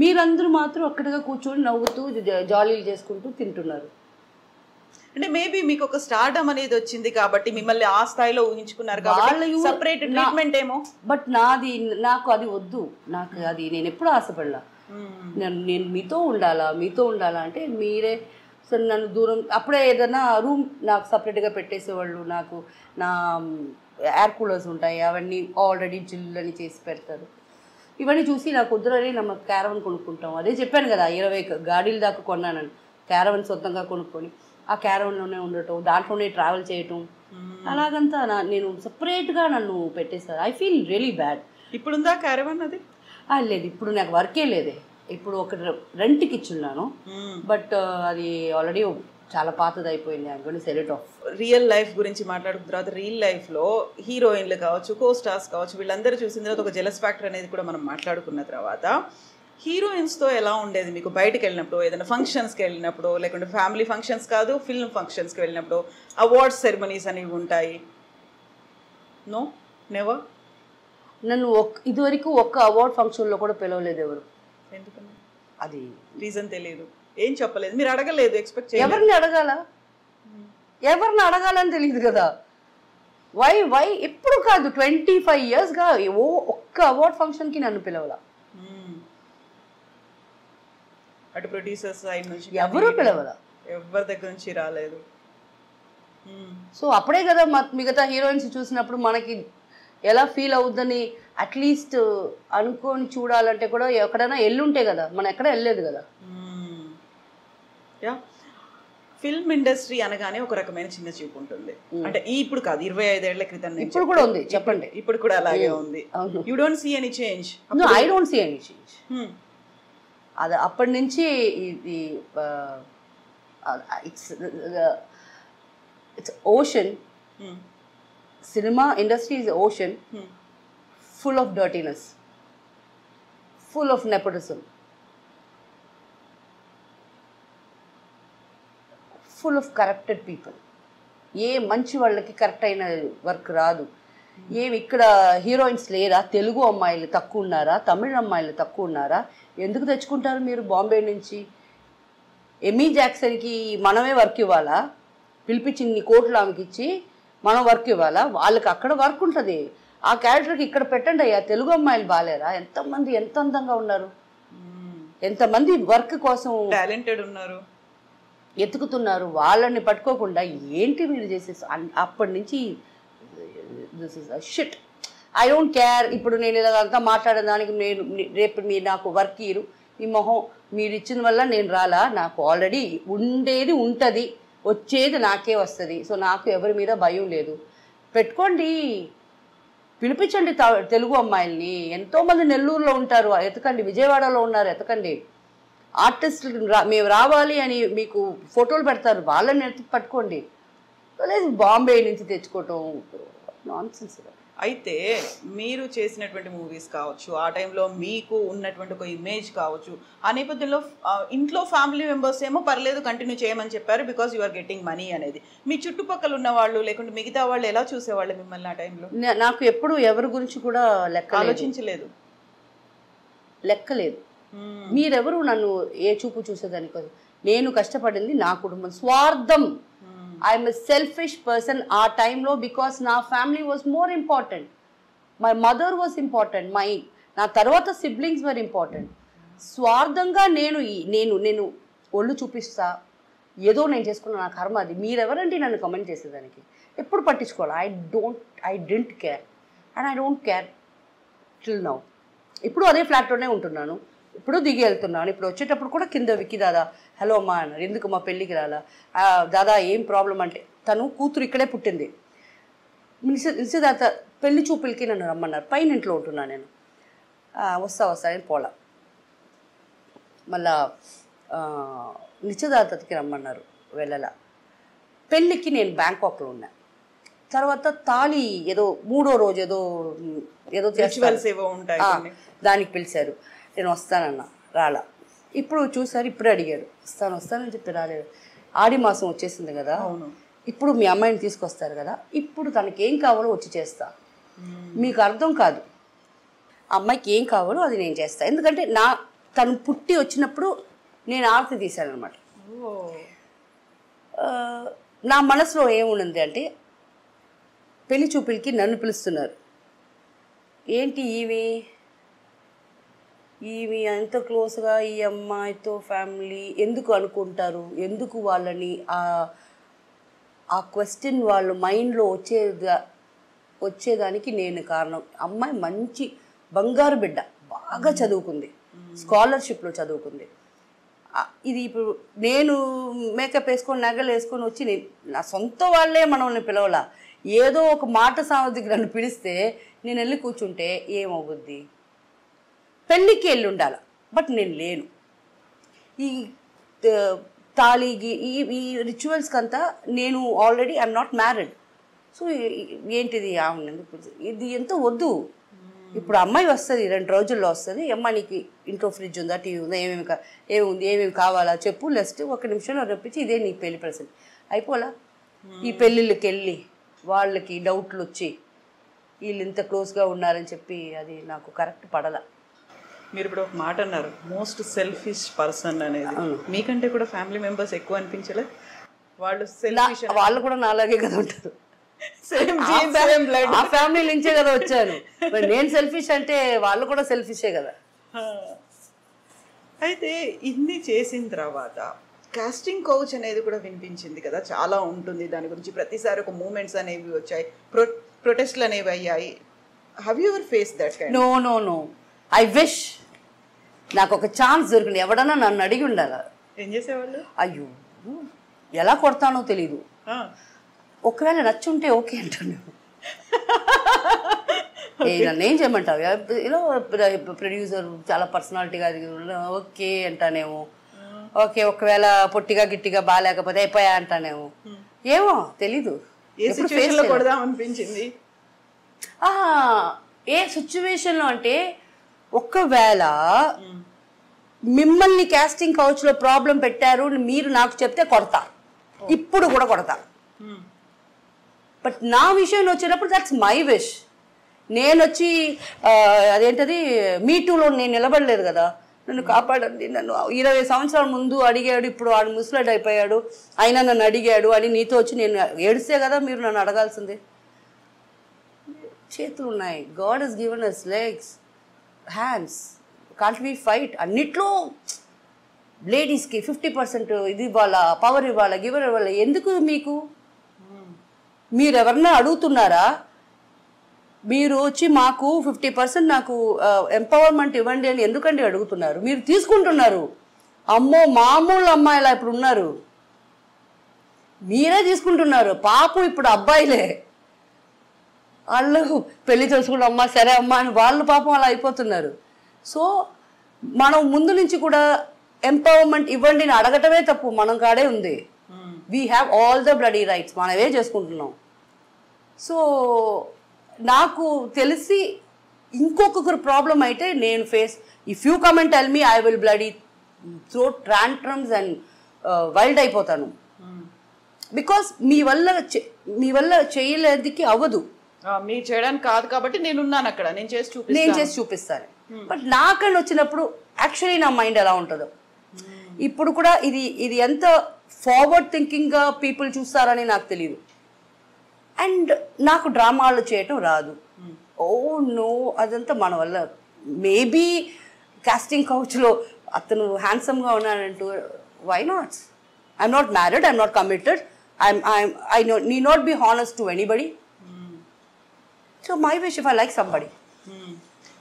మీరందరూ మాత్రం ఒక్కటిగా కూర్చొని నవ్వుతూ జాలీలు చేసుకుంటూ తింటున్నారు. అంటే మేబీ మీకు ఒక స్టార్డమ్ అనేది వచ్చింది కాబట్టి మిమ్మల్ని ఆ స్థాయిలో ఊహించుకున్నారు కాబట్టి సెపరేట్ ట్రీట్మెంట్ ఏమో. బట్ నాకు అది వద్దు, నాకు అది నేను ఎప్పుడు ఆశపడలా. నేను మీతో ఉండాలా అంటే మీరే సో నన్ను దూరం. అప్పుడే ఏదైనా రూమ్ నాకు సపరేట్గా పెట్టేసేవాళ్ళు, నాకు నా ఎయిర్ కూలర్స్ ఉంటాయి, అవన్నీ ఆల్రెడీ జిల్లని చేసి పెడతారు. ఇవన్నీ చూసి నాకు వద్దురని ನಮ್ಮ క్యారవన్ కొనుక్కుంటాం. అదే చెప్పాను కదా 20 గాడీల దాకా కొన్నానని. క్యారవన్ సొంతంగా కొనుక్కొని ఆ క్యారవన్లోనే ఉండటం, దాంట్లోనే ట్రావెల్ చేయటం, అలాగంతా నేను సపరేట్గా నన్ను పెట్టేశారు. I feel really bad. ఇప్పుడుందా క్యారవన్? అది లేదు, ఇప్పుడు నాకు వర్కే లేదే. ఇప్పుడు ఒక రెంట్కి ఇచ్చున్నాను, బట్ అది ఆల్రెడీ చాలా పాతది అయిపోయింది. I am going to sell it of. Real life గురించి మాట్లాడుకున్న తర్వాత రియల్ లైఫ్లో హీరోయిన్లు కావచ్చు, కో స్టార్స్ కావచ్చు, వీళ్ళందరూ చూసిన తర్వాత ఒక జెలస్ ఫ్యాక్టర్ అనేది కూడా మనం మాట్లాడుకున్న తర్వాత, హీరోయిన్స్తో ఎలా ఉండేది మీకు? బయటకు వెళ్ళినప్పుడు, ఏదైనా ఫంక్షన్స్కి వెళ్ళినప్పుడు, లేకుంటే ఫ్యామిలీ ఫంక్షన్స్ కాదు ఫిల్మ్ ఫంక్షన్స్కి వెళ్ళినప్పుడు అవార్డ్స్ సెరమనీస్ అనేవి ఉంటాయి. No, never. నన్ను ఇదివరకు ఒక్క అవార్డ్ ఫంక్షన్లో కూడా పిలవలేదు ఎవరు. ఎందుకని? అది రీజన్ తెలియదు, ఏం చెప్పలేదు, మీరు అడగలేదు, ఎక్స్పెక్ట్ చేయలేదు. ఎవరిని అడగాలని తెలియదు కదా. వై ఎప్పుడు కాదు 25 yearsగా ఒక్క అవార్డ్ ఫంక్షన్కి నన్ను పిలవాల. అటు ప్రొడ్యూసర్స్ సైడ్ నుంచి ఎవరు పిలవాల, ఎవరి దగ్గర నుంచి రాలేదు. సో అప్పుడే కదా మిగతా హీరోయిన్స్ చూసినప్పుడు మనకి ఎలా ఫీల్ అవుద్దని అట్లీస్ట్ అనుకొని చూడాలంటే కూడా ఎక్కడైనా ఎల్లుంటే కదా, మనం ఎక్కడ వెళ్ళలేదు కదా. యా, ఫిల్మ్ ఇండస్ట్రీ అనగానే ఒక రకమైన చిన్న చూపు ఉంటుంది. అంటే ఇప్పుడు కాదు, 25 ఏళ్ల క్రితం నుంచి ఇప్పుడు కూడా ఉంది. చెప్పండి, ఇప్పుడు కూడా అలాగే ఉంది. You don't see any change? I don't see any change. అది అప్పటి నుంచి ఇది it's ocean. Cinema industry is ocean, full of dirtiness, full of nepotism, full of corrupted people. ఏ మంచి వాళ్ళకి కరెక్ట్ అయిన వర్క్ రాదు. ఏమి ఇక్కడ హీరోయిన్స్ లేరా? తెలుగు అమ్మాయిలు తక్కువ ఉన్నారా? తమిళ అమ్మాయిలు తక్కువ ఉన్నారా? ఎందుకు తెచ్చుకుంటారు మీరు బాంబే నుంచి? ఎమీ జాక్సన్కి మనమే వర్క్ ఇవ్వాలా? పిలిపించి ఇన్ని కోట్లు ఆమెకి ఇచ్చి మనం వర్క్ ఇవ్వాలా? వాళ్ళకి అక్కడ వర్క్ ఉంటుంది, ఆ క్యారెక్టర్కి ఇక్కడ పెట్టండి అయ్యా. తెలుగు అమ్మాయిలు బాగాలేరా? ఎంతమంది ఎంత అందంగా ఉన్నారు, ఎంతమంది వర్క్ కోసం టాలెంటెడ్ ఉన్నారు, ఎతుకుతున్నారు. వాళ్ళని పట్టుకోకుండా ఏంటి మీరు చేసేసి అప్పటి నుంచి this is a shit. I don't care. ఇప్పుడు నేను ఇలాగంతా మాట్లాడడానికి నేను రేపు మీరు నాకు వర్క్ ఇరు ఈ మొహం మీరు ఇచ్చిన వల్ల నేను రాలా, నాకు ఆల్రెడీ ఉండేది ఉంటుంది, వచ్చేది నాకే వస్తుంది. సో నాకు ఎవరి మీద భయం లేదు. పెట్టుకోండి, పిలిపించండి తెలుగు అమ్మాయిల్ని. ఎంతోమంది నెల్లూరులో ఉంటారు, ఎతకండి. విజయవాడలో ఉన్నారు, ఎతకండి. ఆర్టిస్టులు మేము రావాలి అని మీకు ఫోటోలు పెడతారు, వాళ్ళని పట్టుకోండి. లేదు బాంబే నుంచి తెచ్చుకోవటం నాన్సెన్స్. అయితే మీరు చేసినటువంటి మూవీస్ కావచ్చు, ఆ టైంలో మీకు ఉన్నటువంటి ఒక ఇమేజ్ కావచ్చు, ఆ నేపథ్యంలో ఇంట్లో ఫ్యామిలీ మెంబర్స్ ఏమో పర్లేదు కంటిన్యూ చేయమని చెప్పారు because you are getting money అనేది. మీ చుట్టుపక్కల ఉన్న వాళ్ళు లేకుంటే మిగతా వాళ్ళు ఎలా చూసేవాళ్ళు మిమ్మల్ని ఆ టైంలో? నాకు ఎప్పుడు ఎవరి గురించి కూడా ఆలోచించలేదు, లెక్కలేదు. మీరెవరు నన్ను ఏ చూపు చూసేదానికి కాదు. నేను కష్టపడింది నా కుటుంబం. స్వార్థం, ఐఎమ్ ఎ సెల్ఫిష్ పర్సన్ ఆ టైంలో బికాస్ నా family was more important. My mother was important, నా తర్వాత సిబ్లింగ్స్ వర్ ఇంపార్టెంట్. స్వార్థంగా నేను ఒళ్ళు చూపిస్తా, ఏదో నేను చేసుకున్న నా కర్మ అది. మీరెవరండి నన్ను కమెంట్ చేసేదానికి? ఎప్పుడు పట్టించుకోవాలి. I don't care and I don't care till now. ఇప్పుడు అదే ఫ్లాట్లోనే ఉంటున్నాను, ఇప్పుడు దిగి వెళ్తున్నాను. ఇప్పుడు వచ్చేటప్పుడు కూడా కింద విక్కి దాదా హలో అమ్మా అన్నారు. ఎందుకు మా పెళ్ళికి రాలా? దాదా ఏం ప్రాబ్లం అంటే, తను కూతురు ఇక్కడే పుట్టింది. నిశ్చితార్థ పెళ్లి చూపులకి నన్ను రమ్మన్నారు. పైన ఇంట్లో ఉంటున్నాను నేను. వస్తా అని పోలా. మళ్ళా నిశ్చితార్థకి రమ్మన్నారు, వెళ్ళలా. పెళ్ళికి నేను బ్యాంకాక్లో ఉన్నా. తర్వాత తాళి ఏదో 3వ రోజు ఏదో దానికి పిలిచారు. నేను వస్తానన్నా, రాలా. ఇప్పుడు చూసారు, ఇప్పుడు అడిగాడు వస్తానని చెప్పి రాలేదు. ఆడి మాసం వచ్చేసింది కదా, ఇప్పుడు మీ అమ్మాయిని తీసుకొస్తారు కదా, ఇప్పుడు తనకి ఏం కావాలో వచ్చి చేస్తా. మీకు అర్థం కాదు, అమ్మాయికి ఏం కావాలో అది నేను చేస్తా. ఎందుకంటే తను పుట్టి వచ్చినప్పుడు నేను ఆరతి తీశాను అనమాట. నా మనసులో ఏముంది అంటే, పెళ్లి చూపులకి నన్ను పిలుస్తున్నారు. ఏంటి ఈమె ఎంత క్లోజ్గా ఈ అమ్మాయితో ఫ్యామిలీ ఎందుకు అనుకుంటారు? ఎందుకు వాళ్ళని ఆ క్వశ్చన్ వాళ్ళ మైండ్లో వచ్చేదానికి నేను కారణం. అమ్మాయి మంచి బంగారు బిడ్డ, బాగా చదువుకుంది, స్కాలర్షిప్లో చదువుకుంది. ఇది ఇప్పుడు నేను మేకప్ వేసుకొని నగలు వేసుకొని వచ్చి నా సొంత వాళ్ళే మనల్ని పిలవలా, ఏదో ఒక మాట సామర్థ్యం నన్ను పిలిస్తే నేను వెళ్ళి కూర్చుంటే ఏమవుద్ది? పెళ్ళికి వెళ్ళి ఉండాలి, బట్ నేను లేను. ఈ తాళికి ఈ రిచువల్స్కి అంతా నేను already I'm not married. So ఏంటిది ఇది ఎంతో వద్దు. ఇప్పుడు అమ్మాయి వస్తుంది, 2 రోజుల్లో వస్తుంది. అమ్మ నీకు ఇంట్లో ఫ్రిడ్జ్ ఉందా, టీవీ ఉందా, ఏమేమి కావాలా చెప్పు, లెస్ట్ 1 నిమిషంలో రప్పించి ఇదే నీ పెళ్లి ప్రసెంట్ అయిపోలా. ఈ పెళ్ళిళ్ళకి వెళ్ళి వాళ్ళకి డౌట్లు వచ్చి వీళ్ళు ఇంత క్లోజ్గా ఉన్నారని చెప్పి అది నాకు కరెక్ట్ పడలా. మీరు ఇప్పుడు ఒక మాట అన్నారు, మోస్ట్ సెల్ఫిష్ పర్సన్ అనేది. మీకంటే కూడా ఫ్యామిలీ మెంబర్స్ ఎక్కువ అనిపించలే? వాళ్ళు కూడా నాలాగే కదా ఉంటారు, ఆ ఫ్యామిలీ నుంచే కదా వచ్చాను. మరి నేను సెల్ఫిష్ అంటే వాళ్ళు కూడా సెల్ఫిషే కదా. అయితే ఇన్ని చేసిన తర్వాత కాస్టింగ్ కౌచ్ అనేది కూడా వినిపించింది కదా, చాలా ఉంటుంది దాని గురించి. ప్రతిసారి ఒక మూమెంట్స్ అనేవి వచ్చాయి, ప్రొటెస్ట్లు అనేవి అయ్యాయి. Have you ever face that kind? No. I wish నాకు ఒక ఛాన్స్ దొరికింది. ఎవడన్నా నన్ను అడిగి ఉండాలి. ఏం చేసేవాళ్ళు? అయ్యో ఎలా కొడతానో తెలీదు. ఒకవేళ నచ్చుంటే ఓకే అంటాను. నన్ను ఏం చేయమంటావు? ఇలా ప్రొడ్యూసర్ చాలా పర్సనాలిటీగా ఓకే అంటానేమో. ఓకే ఒకవేళ పొట్టిగా గిట్టిగా బాగాలేకపోతే అయిపోయా అంటానేమో. ఏమో తెలీదు. అనిపించింది ఏ సిచ్యువేషన్లో అంటే, ఒకవేళ మిమ్మల్ని కాస్టింగ్ కౌచ్లో ప్రాబ్లం పెట్టారు మీరు నాకు చెప్తే కొడతా, ఇప్పుడు కూడా కొడతా. బట్ నా విషయంలో వచ్చినప్పుడు దట్స్ మై విష్. నేను వచ్చి అదేంటది మీ టూలో నేను నిలబడలేదు కదా, నన్ను కాపాడండి, నన్ను 20 సంవత్సరాల ముందు అడిగాడు, ఇప్పుడు వాడు ముసలాడు అయిపోయాడు, అయినా నన్ను అడిగాడు అని నీతో వచ్చి నేను ఏడిస్తే కదా మీరు నన్ను అడగాల్సిందే. చేతులు ఉన్నాయి, God has given us legs, hands, can't we fight. అన్నిట్లో లేడీస్కి 50% ఇది ఇవ్వాలా, పవర్ ఇవ్వాలా, గివర్ ఇవ్వాలా. ఎందుకు మీకు? మీరు ఎవరన్నా అడుగుతున్నారా? మీరు వచ్చి మాకు 50% నాకు ఎంపవర్మెంట్ ఇవ్వండి అని ఎందుకండి అడుగుతున్నారు? మీరు తీసుకుంటున్నారు. అమ్మో మామూలు అమ్మాయిలా ఇప్పుడు ఉన్నారు, మీరే తీసుకుంటున్నారు. పాపం ఇప్పుడు అబ్బాయిలే వాళ్ళు పెళ్లి చేసుకుంటే అమ్మా సరే అమ్మా అని వాళ్ళు పాపం అలా అయిపోతున్నారు. సో మనం ముందు నుంచి కూడా ఎంపవర్మెంట్ ఇవ్వండి అని అడగటమే తప్పు, మనం కాడే ఉంది. We have all the bloody rights, మనమే చేసుకుంటున్నాం. సో నాకు తెలిసి ఇంకొకరు ప్రాబ్లం అయితే నేను face, if you come and tell me I will bloody throw tantrums and wild అయిపోతాను. బికాస్ మీ వల్ల చేయలేదికి అవ్వదు. మీరు చేయడానికి కాదు కాబట్టి నేనున్నాను అక్కడ, నేను చేసి చూపిస్తాను. బట్ నాకని వచ్చినప్పుడు యాక్చువల్లీ నా మైండ్ ఎలా ఉంటుందో ఇప్పుడు కూడా ఇది ఎంత ఫార్వర్డ్ థింకింగ్గా పీపుల్ చూస్తారని నాకు తెలియదు. అండ్ నాకు డ్రామాలు చేయటం రాదు. ఓ నో, అదంతా మన వల్ల. మేబీ కాస్టింగ్ కౌచ్లో అతను హ్యాండ్సమ్గా ఉన్నాడంటూ, why not? I'm not married, I'm not committed, I need not be honest to anybody. So my wish if I like somebody.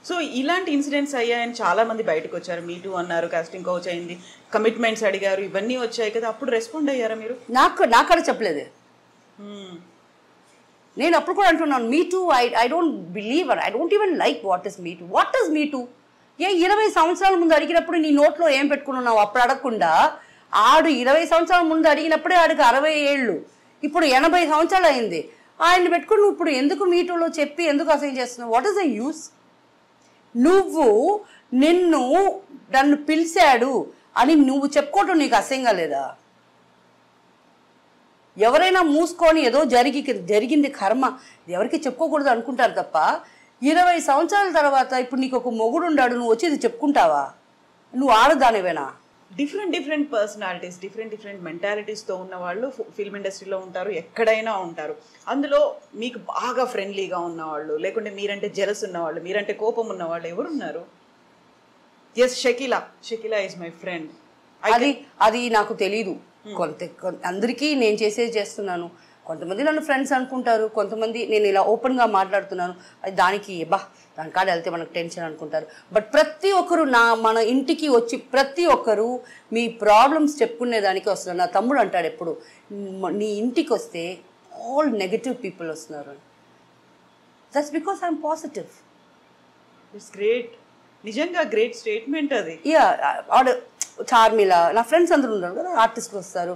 So ఇలాంటి ఇన్సిడెంట్స్ అయ్యాయని చాలా మంది బయటకు వచ్చారు. మీ టూ అన్నారు, కాస్టింగ్ కౌచ్ అయింది, కమిట్మెంట్స్ అడిగారు, ఇవన్నీ వచ్చాయి కదా, అప్పుడు రెస్పాండ్ అయ్యారా మీరు? నాకడ చెప్పలేదు. నేను అప్పుడు కూడా అంటున్నాను me too, I don't believe, I don't even like what is me too. What is me too? 20 సంవత్సరాల ముందు అడిగినప్పుడు నీ నోట్లో ఏం పెట్టుకున్నావు? అప్పుడు అడగకుండా ఆడు 20 సంవత్సరాల ముందు అడిగినప్పుడే ఆడికి 60 ఏళ్ళు, ఇప్పుడు 80 సంవత్సరాలు అయింది. ఆయన పెట్టుకుని నువ్వు ఇప్పుడు ఎందుకు మీ టూలో చెప్పి ఎందుకు అసైన్ చేస్తున్నావు? What is the use? నువ్వు నన్ను పిలిచాడు అని నువ్వు చెప్పుకోవటం నీకు అసహ్యంగా లేదా? ఎవరైనా మూసుకొని ఏదో జరిగింది కర్మ, ఎవరికి చెప్పుకోకూడదు అనుకుంటారు తప్ప 20 సంవత్సరాల తర్వాత ఇప్పుడు నీకు ఒక మొగుడు ఉండాడు, నువ్వు వచ్చి ఇది చెప్పుకుంటావా? నువ్వు ఆడదానివేనా? డిఫరెంట్ పర్సనాలిటీస్, డిఫరెంట్ మెంటాలిటీస్తో ఉన్న వాళ్ళు ఫిల్మ్ ఇండస్ట్రీలో ఉంటారు, ఎక్కడైనా ఉంటారు. అందులో మీకు బాగా ఫ్రెండ్లీగా ఉన్నవాళ్ళు, లేకుంటే మీరంటే జెలస్ ఉన్నవాళ్ళు, మీరంటే కోపం ఉన్నవాళ్ళు ఎవరున్నారు? Yes, Shakeela is my friend. అది నాకు తెలీదు. అందరికీ నేను చేస్తున్నాను. కొంతమంది నన్ను ఫ్రెండ్స్ అనుకుంటారు, కొంతమంది నేను ఇలా ఓపెన్గా మాట్లాడుతున్నాను దానికి దానికాడ వెళ్తే మనకు టెన్షన్ అనుకుంటారు. బట్ ప్రతి ఒక్కరు మన ఇంటికి వచ్చి ప్రతి ఒక్కరు మీ ప్రాబ్లమ్స్ చెప్పుకునేదానికి వస్తున్నారు. నా తమ్ముడు అంటాడు ఎప్పుడు, నీ ఇంటికి వస్తే ఆల్ నెగటివ్ పీపుల్ వస్తున్నారు. That's because I'm positive. It's great, నిజంగా గ్రేట్ స్టేట్మెంట్ అది. చార్మిల, నా ఫ్రెండ్స్ అందరూ ఉన్నారు కదా, ఆర్టిస్టులు వస్తారు,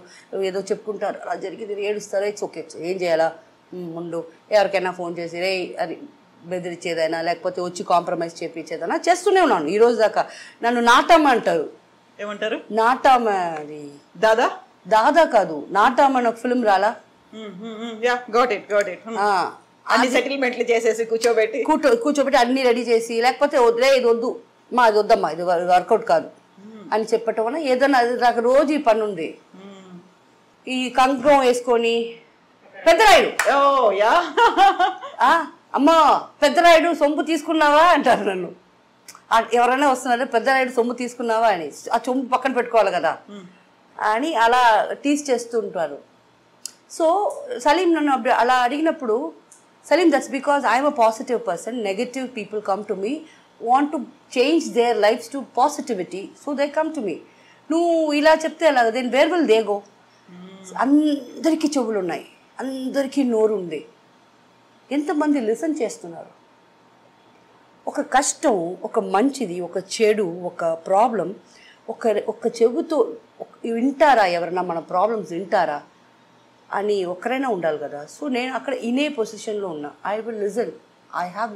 ఏదో చెప్పుకుంటారు, అలా జరిగింది, ఏడుస్తారు, ఇట్స్ ఓకే, ఏం చేయాలా ముందు ఎవరికైనా ఫోన్ చేసి రే అది బెదిరించేదైనా లేకపోతే వచ్చి కాంప్రమైజ్ చేపించేదైనా చేస్తూనే ఉన్నాను ఈ రోజు దాకా. నన్ను నాటమ్మ అంటారు. ఏమంటారు? నాటమ్మ. అది దాదా కాదు, నాటమ్మ అని ఒక ఫిల్మ్ రాలా? అన్ని సెటిల్మెంట్లు చేసేసి కూర్చోబెట్టి అన్ని రెడీ చేసి, లేకపోతే వదిలే ఇది వద్దు మా ఇది వద్దమ్మా ఇది వర్కౌట్ కాదు అని చెప్పటం వల్ల ఏదన్నా నాకు రోజు ఈ పని ఉంది. ఈ కంకణం వేసుకొని పెద్దరాయుడు, అమ్మా పెద్దరాయుడు సొంపు తీసుకున్నావా అంటారు నన్ను. ఎవరైనా వస్తున్నారంటే పెద్దరాయుడు సొమ్ము తీసుకున్నావా అని, ఆ సొమ్ము పక్కన పెట్టుకోవాలి కదా అని అలా టీస్ చేస్తూ ఉంటారు. సో సలీం నన్ను అలా అడిగినప్పుడు, Salim, that's because I'm a positive person. Negative people come to me, want to change their lives to positivity, so they come to me. నువ్వు ఇలా చెప్తే అలాగ, then where will they go? అందరికీ చెవులు ఉన్నాయి, అందరికీ నోరు ఉంది, ఎంతమంది లిసన్ చేస్తున్నారు? ఒక కష్టం, ఒక మంచిది, ఒక చెడు, ఒక ప్రాబ్లం ఒక చెవుతో వింటారా? ఎవరన్నా మన ప్రాబ్లమ్స్ వింటారా అని ఒక్కరైనా ఉండాలి కదా. సో నేను అక్కడ ఇనే పొజిషన్లో ఉన్నా. I will listen. I have,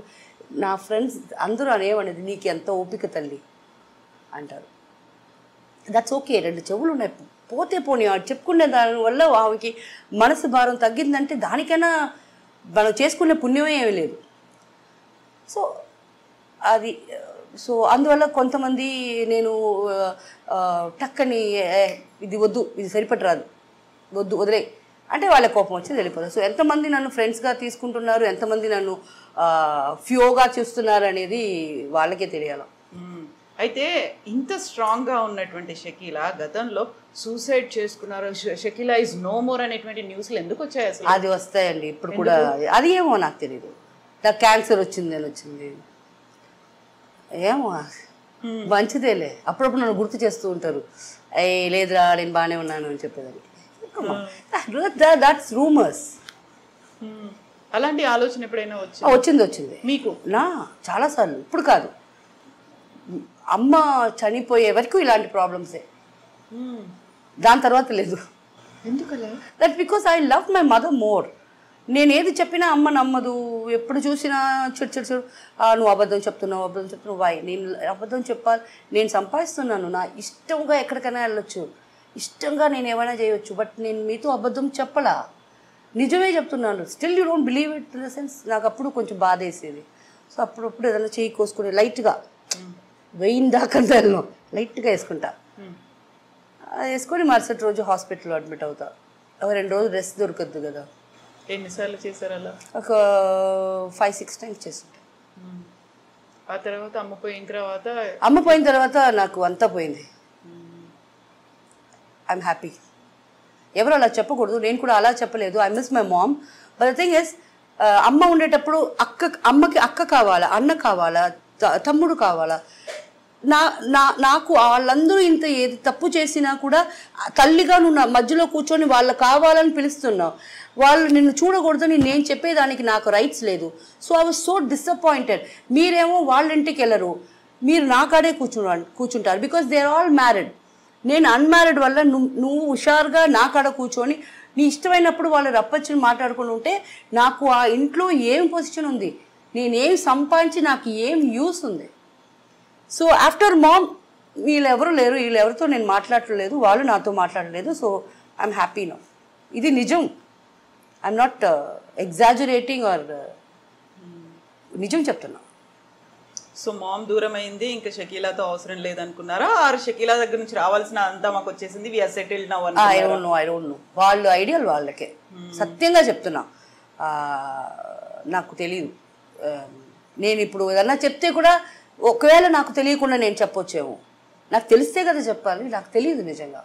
నా ఫ్రెండ్స్ అందరూ అనేవనేది నీకు ఎంత ఓపిక తల్లి అంటారు. దట్స్ ఓకే, 2 చెవులు ఉన్నాయి, పోతే పోనీ. చెప్పుకునే దానివల్ల ఆమెకి మనసు భారం తగ్గిందంటే దానికైనా మనం చేసుకునే పుణ్యమే ఏమీ లేదు. సో అది, సో అందువల్ల కొంతమంది నేను టక్కని ఇది వద్దు, ఇది సరిపట్టరాదు, వద్దు వదిలే అంటే వాళ్ళ కోపం వచ్చి వెళ్ళిపోతారు. సో ఎంతమంది నన్ను ఫ్రెండ్స్గా తీసుకుంటున్నారు, ఎంతమంది నన్ను ఫ్యూగా చూస్తున్నారు అనేది వాళ్ళకే తెలియాలి. అయితే ఇంత స్ట్రాంగ్గా ఉన్నటువంటి షకీలా గతంలో సూసైడ్ చేసుకున్నారు, షకీలా ఈజ్ నో మోర్ అనేటువంటి న్యూస్లు ఎందుకు వచ్చాయి అసలు? అది వస్తాయండి ఇప్పుడు కూడా, అది ఏమో నాకు తెలియదు. నాకు క్యాన్సర్ వచ్చింది అని వచ్చింది. ఏమో మంచిదేలే, అప్పుడప్పుడు నన్ను గుర్తు చేస్తూ ఉంటారు, లేదురా నేను బాగానే ఉన్నాను అని చెప్పేదాన్ని. That's rumours. అలాంటి ఆలోచన ఎప్పుడైనా వచ్చింది మీకు? నా చాలాసార్లు. ఇప్పుడు కాదు, అమ్మ చనిపోయే వరకు ఇలాంటి ప్రాబ్లమ్సే, దాని తర్వాత లేదు. ఎందుకలా? That because I love my mother more. నేను ఏది చెప్పినా అమ్మ నమ్మదు, ఎప్పుడు చూసినా చిడు నువ్వు అబద్ధం చెప్తున్నావు వై? నేను అబద్ధం చెప్పాలి, నేను సంపాదిస్తున్నాను, నా ఇష్టంగా ఎక్కడికైనా వెళ్ళొచ్చు, ఇష్టంగా నేను ఏమైనా చేయవచ్చు, బట్ నేను మీతో అబద్ధం చెప్పలా, నిజమే చెప్తున్నాను. Still you don't believe it. In the sense నాకు అప్పుడు కొంచెం బాధ వేసేది. సో అప్పుడప్పుడు ఏదైనా చేయి కోసుకుని లైట్గా వెయిన్ దాకా వెళ్ళను, లైట్గా వేసుకుంటా, వేసుకొని మరుసటి రోజు హాస్పిటల్లో అడ్మిట్ అవుతా. 2 రోజులు రెస్ట్ దొరకద్దు కదా. ఎన్నిసార్లు చేశారు అలా? ఒక 5-6 టైమ్స్ చేస్తుంటా. ఆ తర్వాత అమ్మ పోయిన తర్వాత నాకు అంతా పోయింది. I'm happy. ఎవరు అలా చెప్పకూడదు, నేను కూడా అలా చెప్పలేదు. I miss my mom. But the thing is, అమ్మ ఉండేటప్పుడు అమ్మకి అక్క కావాలా, అన్న కావాలా, తమ్ముడు కావాలా. నాకు వాళ్ళందరూ ఇంత ఏది తప్పు చేసినా కూడా తల్లిగా నువ్వు నా మధ్యలో కూర్చొని వాళ్ళు కావాలని పిలుస్తున్నావు, వాళ్ళు నిన్ను చూడకూడదని నేను చెప్పేదానికి నాకు రైట్స్ లేదు. So I was so disappointed. మీరేమో వాళ్ళ ఇంటికి వెళ్ళరు, మీరు నా కాడే కూర్చుంటారు. Because they are all married. నేను అన్మ్యారీడ్ వల్ల నువ్వు హుషారుగా నా కాడ కూర్చొని నీ ఇష్టమైనప్పుడు వాళ్ళు రప్పచ్చుని మాట్లాడుకుని ఉంటే నాకు ఆ ఇంట్లో ఏం పొజిషన్ ఉంది, నేనేం సంపాదించి నాకు ఏం యూస్ ఉంది. సో ఆఫ్టర్ మామ్ వీళ్ళెవరు లేరు, వీళ్ళెవరితో నేను మాట్లాడలేదు, వాళ్ళు నాతో మాట్లాడలేదు. So I'm happy now. ఇది నిజం. ఐఎమ్ నాట్ ఎగ్జాజరేటింగ్ ఆర్ నిజం చెప్తున్నా. సో మామ్ దూరం అయింది, ఇంకా షకీలాతో అవసరం లేదనుకున్నారా? ఆరు షకీలా దగ్గర నుంచి రావాల్సిన అంతా మాకు వచ్చేసింది, వి ఆర్ సెటిల్డ్ నౌ అనుకున్నారా? I don't no. వాళ్ళు ఐడియల్ వాళ్ళకే, సత్యంగా చెప్తున్నా. నాకు తెలియదు. నేను ఇప్పుడు ఏదన్నా చెప్తే కూడా ఒకవేళ నాకు తెలియకుండా నేను చెప్పొచ్చేమో. నాకు తెలిస్తే కదా చెప్పాలి, నాకు తెలియదు నిజంగా.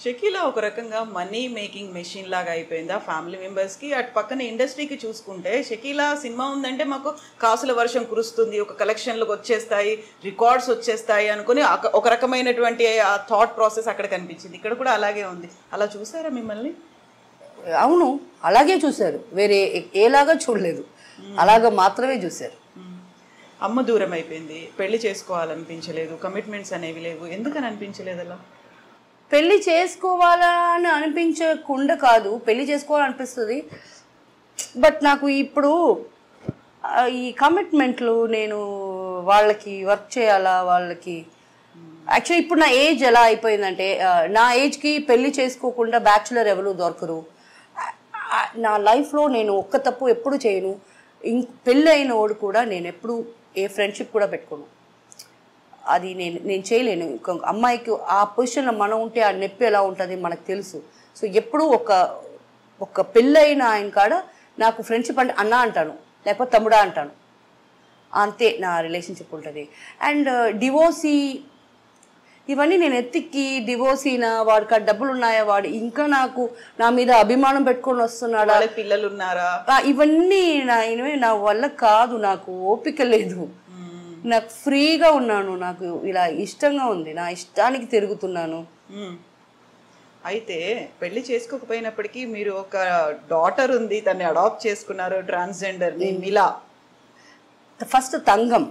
షకీలా ఒక రకంగా మనీ మేకింగ్ మెషిన్ లాగా అయిపోయింది ఆ ఫ్యామిలీ మెంబర్స్కి. అటు పక్కన ఇండస్ట్రీకి చూసుకుంటే షకీలా సినిమా ఉందంటే మాకు కాసుల వర్షం కురుస్తుంది, ఒక కలెక్షన్లకు వచ్చేస్తాయి, రికార్డ్స్ వచ్చేస్తాయి అనుకుని ఒక రకమైనటువంటి ఆ థాట్ ప్రాసెస్ అక్కడ కనిపించింది. ఇక్కడ కూడా అలాగే ఉంది. అలా చూసారా మిమ్మల్ని? అవును, అలాగే చూశారు, వేరే ఏలాగా చూడలేదు, అలాగా మాత్రమే చూశారు. అమ్మ దూరం అయిపోయింది, పెళ్లి చేసుకోవాలనిపించలేదు, కమిట్మెంట్స్ అనేవి లేవు, ఎందుకని అనిపించలేదు అలా? పెళ్ళి చేసుకోవాలని అనిపించకుండా కాదు, పెళ్ళి చేసుకోవాలనిపిస్తుంది. బట్ నాకు ఇప్పుడు ఈ కమిట్మెంట్లు, నేను వాళ్ళకి వర్క్ చేయాలా, వాళ్ళకి యాక్చువల్లీ ఇప్పుడు నా ఏజ్ ఎలా అయిపోయిందంటే, నా ఏజ్కి పెళ్ళి చేసుకోకుండా బ్యాచులర్ ఎవరు దొరకరు. నా లైఫ్లో నేను ఒక్క తప్పు ఎప్పుడు చేయను. పెళ్ళి అయిన వాడు కూడా నేను ఎప్పుడు ఏ ఫ్రెండ్షిప్ కూడా పెట్టుకోను. అది నేను చేయలేను. అమ్మాయికి ఆ పొజిషన్లో మనం ఉంటే ఆ నొప్పి ఎలా ఉంటుంది మనకు తెలుసు. సో ఎప్పుడు ఒక పెళ్ళైన ఆయన కాడ నాకు ఫ్రెండ్షిప్ అంటే అన్న అంటాను, లేకపోతే తమ్ముడా అంటాను, అంతే నా రిలేషన్షిప్ ఉంటుంది. అండ్ డివోర్సీ ఇవన్నీ నేను ఎత్తికి, డివోర్సీనా, వాడికి ఆ డబ్బులు ఉన్నాయా, వాడు ఇంకా నాకు నా మీద అభిమానం పెట్టుకొని వస్తున్నాడా, పిల్లలు ఉన్నారా, ఇవన్నీ నా వల్ల కాదు. నాకు ఓపిక లేదు, నాకు ఫ్రీగా ఉన్నాను, నాకు ఇలా ఇష్టంగా ఉంది, నా ఇష్టానికి తిరుగుతున్నాను. అయితే పెళ్లి చేసుకోకపోయినప్పటికీ మీరు ఒక డాటర్ ఉంది, తన్ని అడాప్ట్ చేసుకున్నారు, ట్రాన్స్జెండర్ మిలా. ఫస్ట్ తంగం,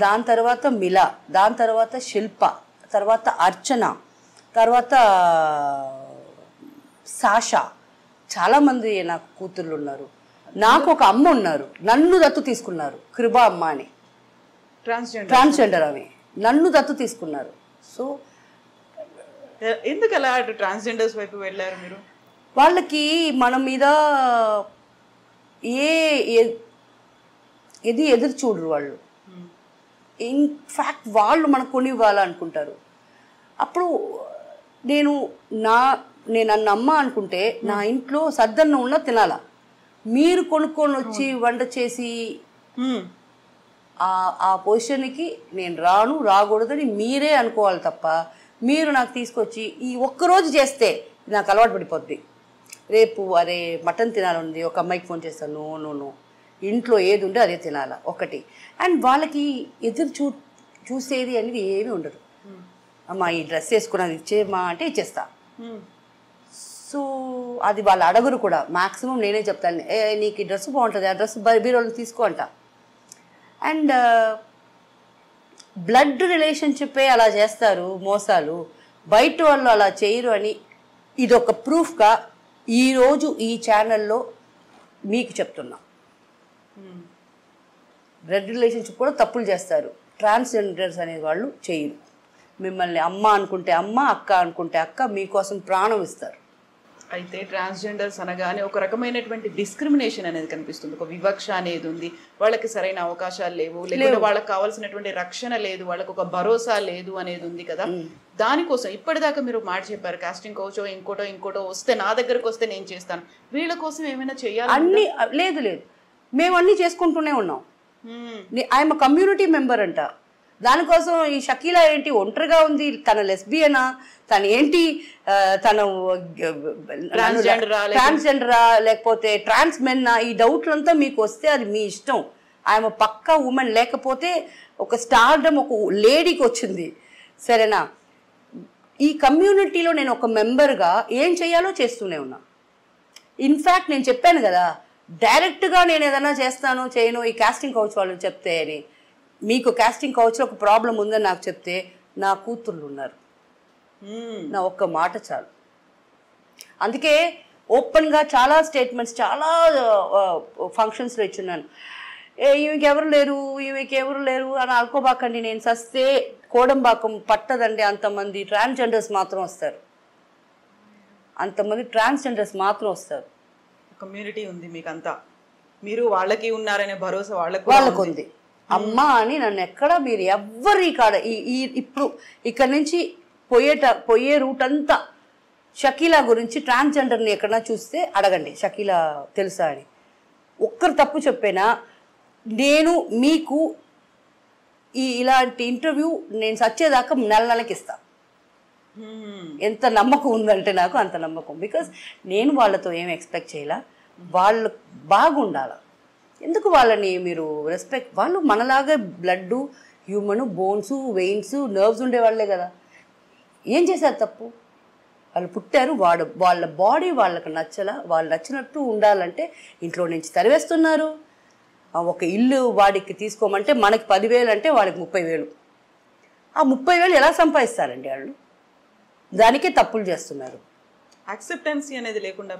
దాని తర్వాత మిలా, దాని తర్వాత శిల్ప, తర్వాత అర్చన, తర్వాత సాషా. చాలామంది నాకు కూతుర్లు ఉన్నారు. నాకు ఒక అమ్మ ఉన్నారు, నన్ను దత్తు తీసుకున్నారు, కృపా అమ్మ అని. ట్రాన్స్జెండర్ అవి నన్ను దత్తు తీసుకున్నారు. సో ఎందుకు అలా ట్రాన్స్జెండర్స్ వైపు వెళ్ళారు మీరు? వాళ్ళకి మన మీద ఏది ఎదురు చూడరు వాళ్ళు. ఇన్ఫ్యాక్ట్ వాళ్ళు మనకు కొని ఇవ్వాలనుకుంటారు. అప్పుడు నేను నన్ను అమ్మ అనుకుంటే నా ఇంట్లో సద్దన్నం ఉన్న తినాలా. మీరు కొనుక్కొని వచ్చి వంట చేసి ఆ పొజిషన్కి నేను రాకూడదని మీరే అనుకోవాలి తప్ప, మీరు నాకు తీసుకొచ్చి ఈ ఒక్కరోజు చేస్తే నాకు అలవాటు పడిపోద్ది. రేపు అరే మటన్ తినాలని ఒక అమ్మాయికి ఫోన్ చేస్తాను, నో, ఇంట్లో ఏది ఉంటే అదే తినాలా ఒకటి. అండ్ వాళ్ళకి ఎదురు చూసేది అనేది ఏమీ ఉండదు. అమ్మా ఈ డ్రెస్ వేసుకున్నది ఇచ్చేమా అంటే ఇచ్చేస్తా. సో అది వాళ్ళు అడగరు కూడా. మ్యాక్సిమం నేనే చెప్తాను, నీకు ఈ డ్రెస్ బాగుంటుంది, ఆ డ్రెస్ బీరోలో తీసుకో అంట. అండ్ బ్లడ్ రిలేషన్షిప్పే అలా చేస్తారు మోసాలు, బయట వాళ్ళు అలా చేయరు అని ఇదొక ప్రూఫ్గా ఈరోజు ఈ ఛానల్లో మీకు చెప్తున్నా. బ్లడ్ రిలేషన్షిప్ కూడా తప్పులు చేస్తారు. ట్రాన్స్జెండర్స్ అనే వాళ్ళు చేయరు. మిమ్మల్ని అమ్మ అనుకుంటే అమ్మ, అక్క అనుకుంటే అక్క, మీకోసం ప్రాణం ఇస్తారు. అయితే ట్రాన్స్జెండర్స్ అనగానే ఒక రకమైనటువంటి డిస్క్రిమినేషన్ అనేది కనిపిస్తుంది, ఒక వివక్ష అనేది ఉంది. వాళ్ళకి సరైన అవకాశాలు లేవు, లేకపోతే వాళ్ళకి కావాల్సినటువంటి రక్షణ లేదు, వాళ్ళకి ఒక భరోసా లేదు అనేది ఉంది కదా. దానికోసం ఇప్పటిదాకా మీరు మాట చెప్పారు, కాస్టింగ్ కౌచో ఇంకోటో వస్తే నా దగ్గరకు వస్తే నేను చేస్తాను. వీళ్ళ కోసం ఏమైనా చేయాలి? అన్ని లేదు మేము అన్నీ చేసుకుంటూనే ఉన్నాం. ఐఎమ్ కమ్యూనిటీ మెంబర్ అంట. దానికోసం ఈ షకీలా ఏంటి ఒంటరిగా ఉంది, తన లెస్బియనా, తను ఏంటి, తను ట్రాన్స్జెండరా లేకపోతే ట్రాన్స్ మెన్నా, ఈ డౌట్లంతా మీకు వస్తే అది మీ ఇష్టం. ఐఎమ్ పక్కా ఉమెన్. లేకపోతే ఒక స్టార్డమ్ ఒక లేడీకి వచ్చింది, సరేనా? ఈ కమ్యూనిటీలో నేను ఒక మెంబర్గా ఏం చేయాలో చేస్తూనే ఉన్నా. ఇన్ఫ్యాక్ట్ నేను చెప్పాను కదా, డైరెక్ట్గా నేను ఏదైనా చేస్తాను చేయను ఈ కాస్టింగ్ కౌచ్ వాళ్ళు చెప్తే అని. మీకు కాస్టింగ్ కౌచ్లో ఒక ప్రాబ్లం ఉందని నాకు చెప్తే నా కూతుర్లు ఉన్నారు, నా ఒక్క మాట చాలు. అందుకే ఓపెన్గా చాలా స్టేట్మెంట్స్ చాలా ఫంక్షన్స్లో ఇచ్చున్నాను. ఈమెకెవరు లేరు అని అనుకోబాకండి. నేను సస్తే కోడంబాకం పట్టదండి, అంతమంది ట్రాన్స్జెండర్స్ మాత్రం వస్తారు, కమ్యూనిటీ ఉంది మీకంతా, మీరు వాళ్ళకి ఉన్నారనే భరోసా వాళ్ళకు ఉంది. అమ్మ అని నన్ను ఎక్కడ మీరు ఎవ్వరి కాడ ఇప్పుడు ఇక్కడ నుంచి పోయే రూట్ అంతా షకీలా గురించి, ట్రాన్స్జెండర్ని ఎక్కడన్నా చూస్తే అడగండి షకీలా తెలుసా అని. ఒక్కరు తప్పు చెప్పేనా నేను మీకు ఇలాంటి ఇంటర్వ్యూ నేను సచ్చేదాకా నెలకి ఇస్తా. ఎంత నమ్మకం ఉందంటే నాకు అంత నమ్మకం. బికాస్ నేను వాళ్ళతో ఏం ఎక్స్పెక్ట్ చేయాల, వాళ్ళు బాగుండాల. ఎందుకు వాళ్ళని మీరు రెస్పెక్ట్, వాళ్ళు మనలాగా blood, human, bones, veins, nerves ఉండేవాళ్లే కదా. ఏం చేశారు తప్పు? వాళ్ళు పుట్టారు, వాళ్ళ బాడీ వాళ్ళకి నచ్చలా, వాళ్ళు నచ్చినట్టు ఉండాలంటే ఇంట్లో నుంచి తరివేస్తున్నారు. ఒక ఇల్లు వాడికి తీసుకోమంటే మనకి 10,000 అంటే వాడికి 30,000. ఆ 30,000 ఎలా సంపాదిస్తారండి వాళ్ళు? దానికే తప్పులు చేస్తున్నారు. యాక్సెప్టెన్సీ అనేది లేకుండా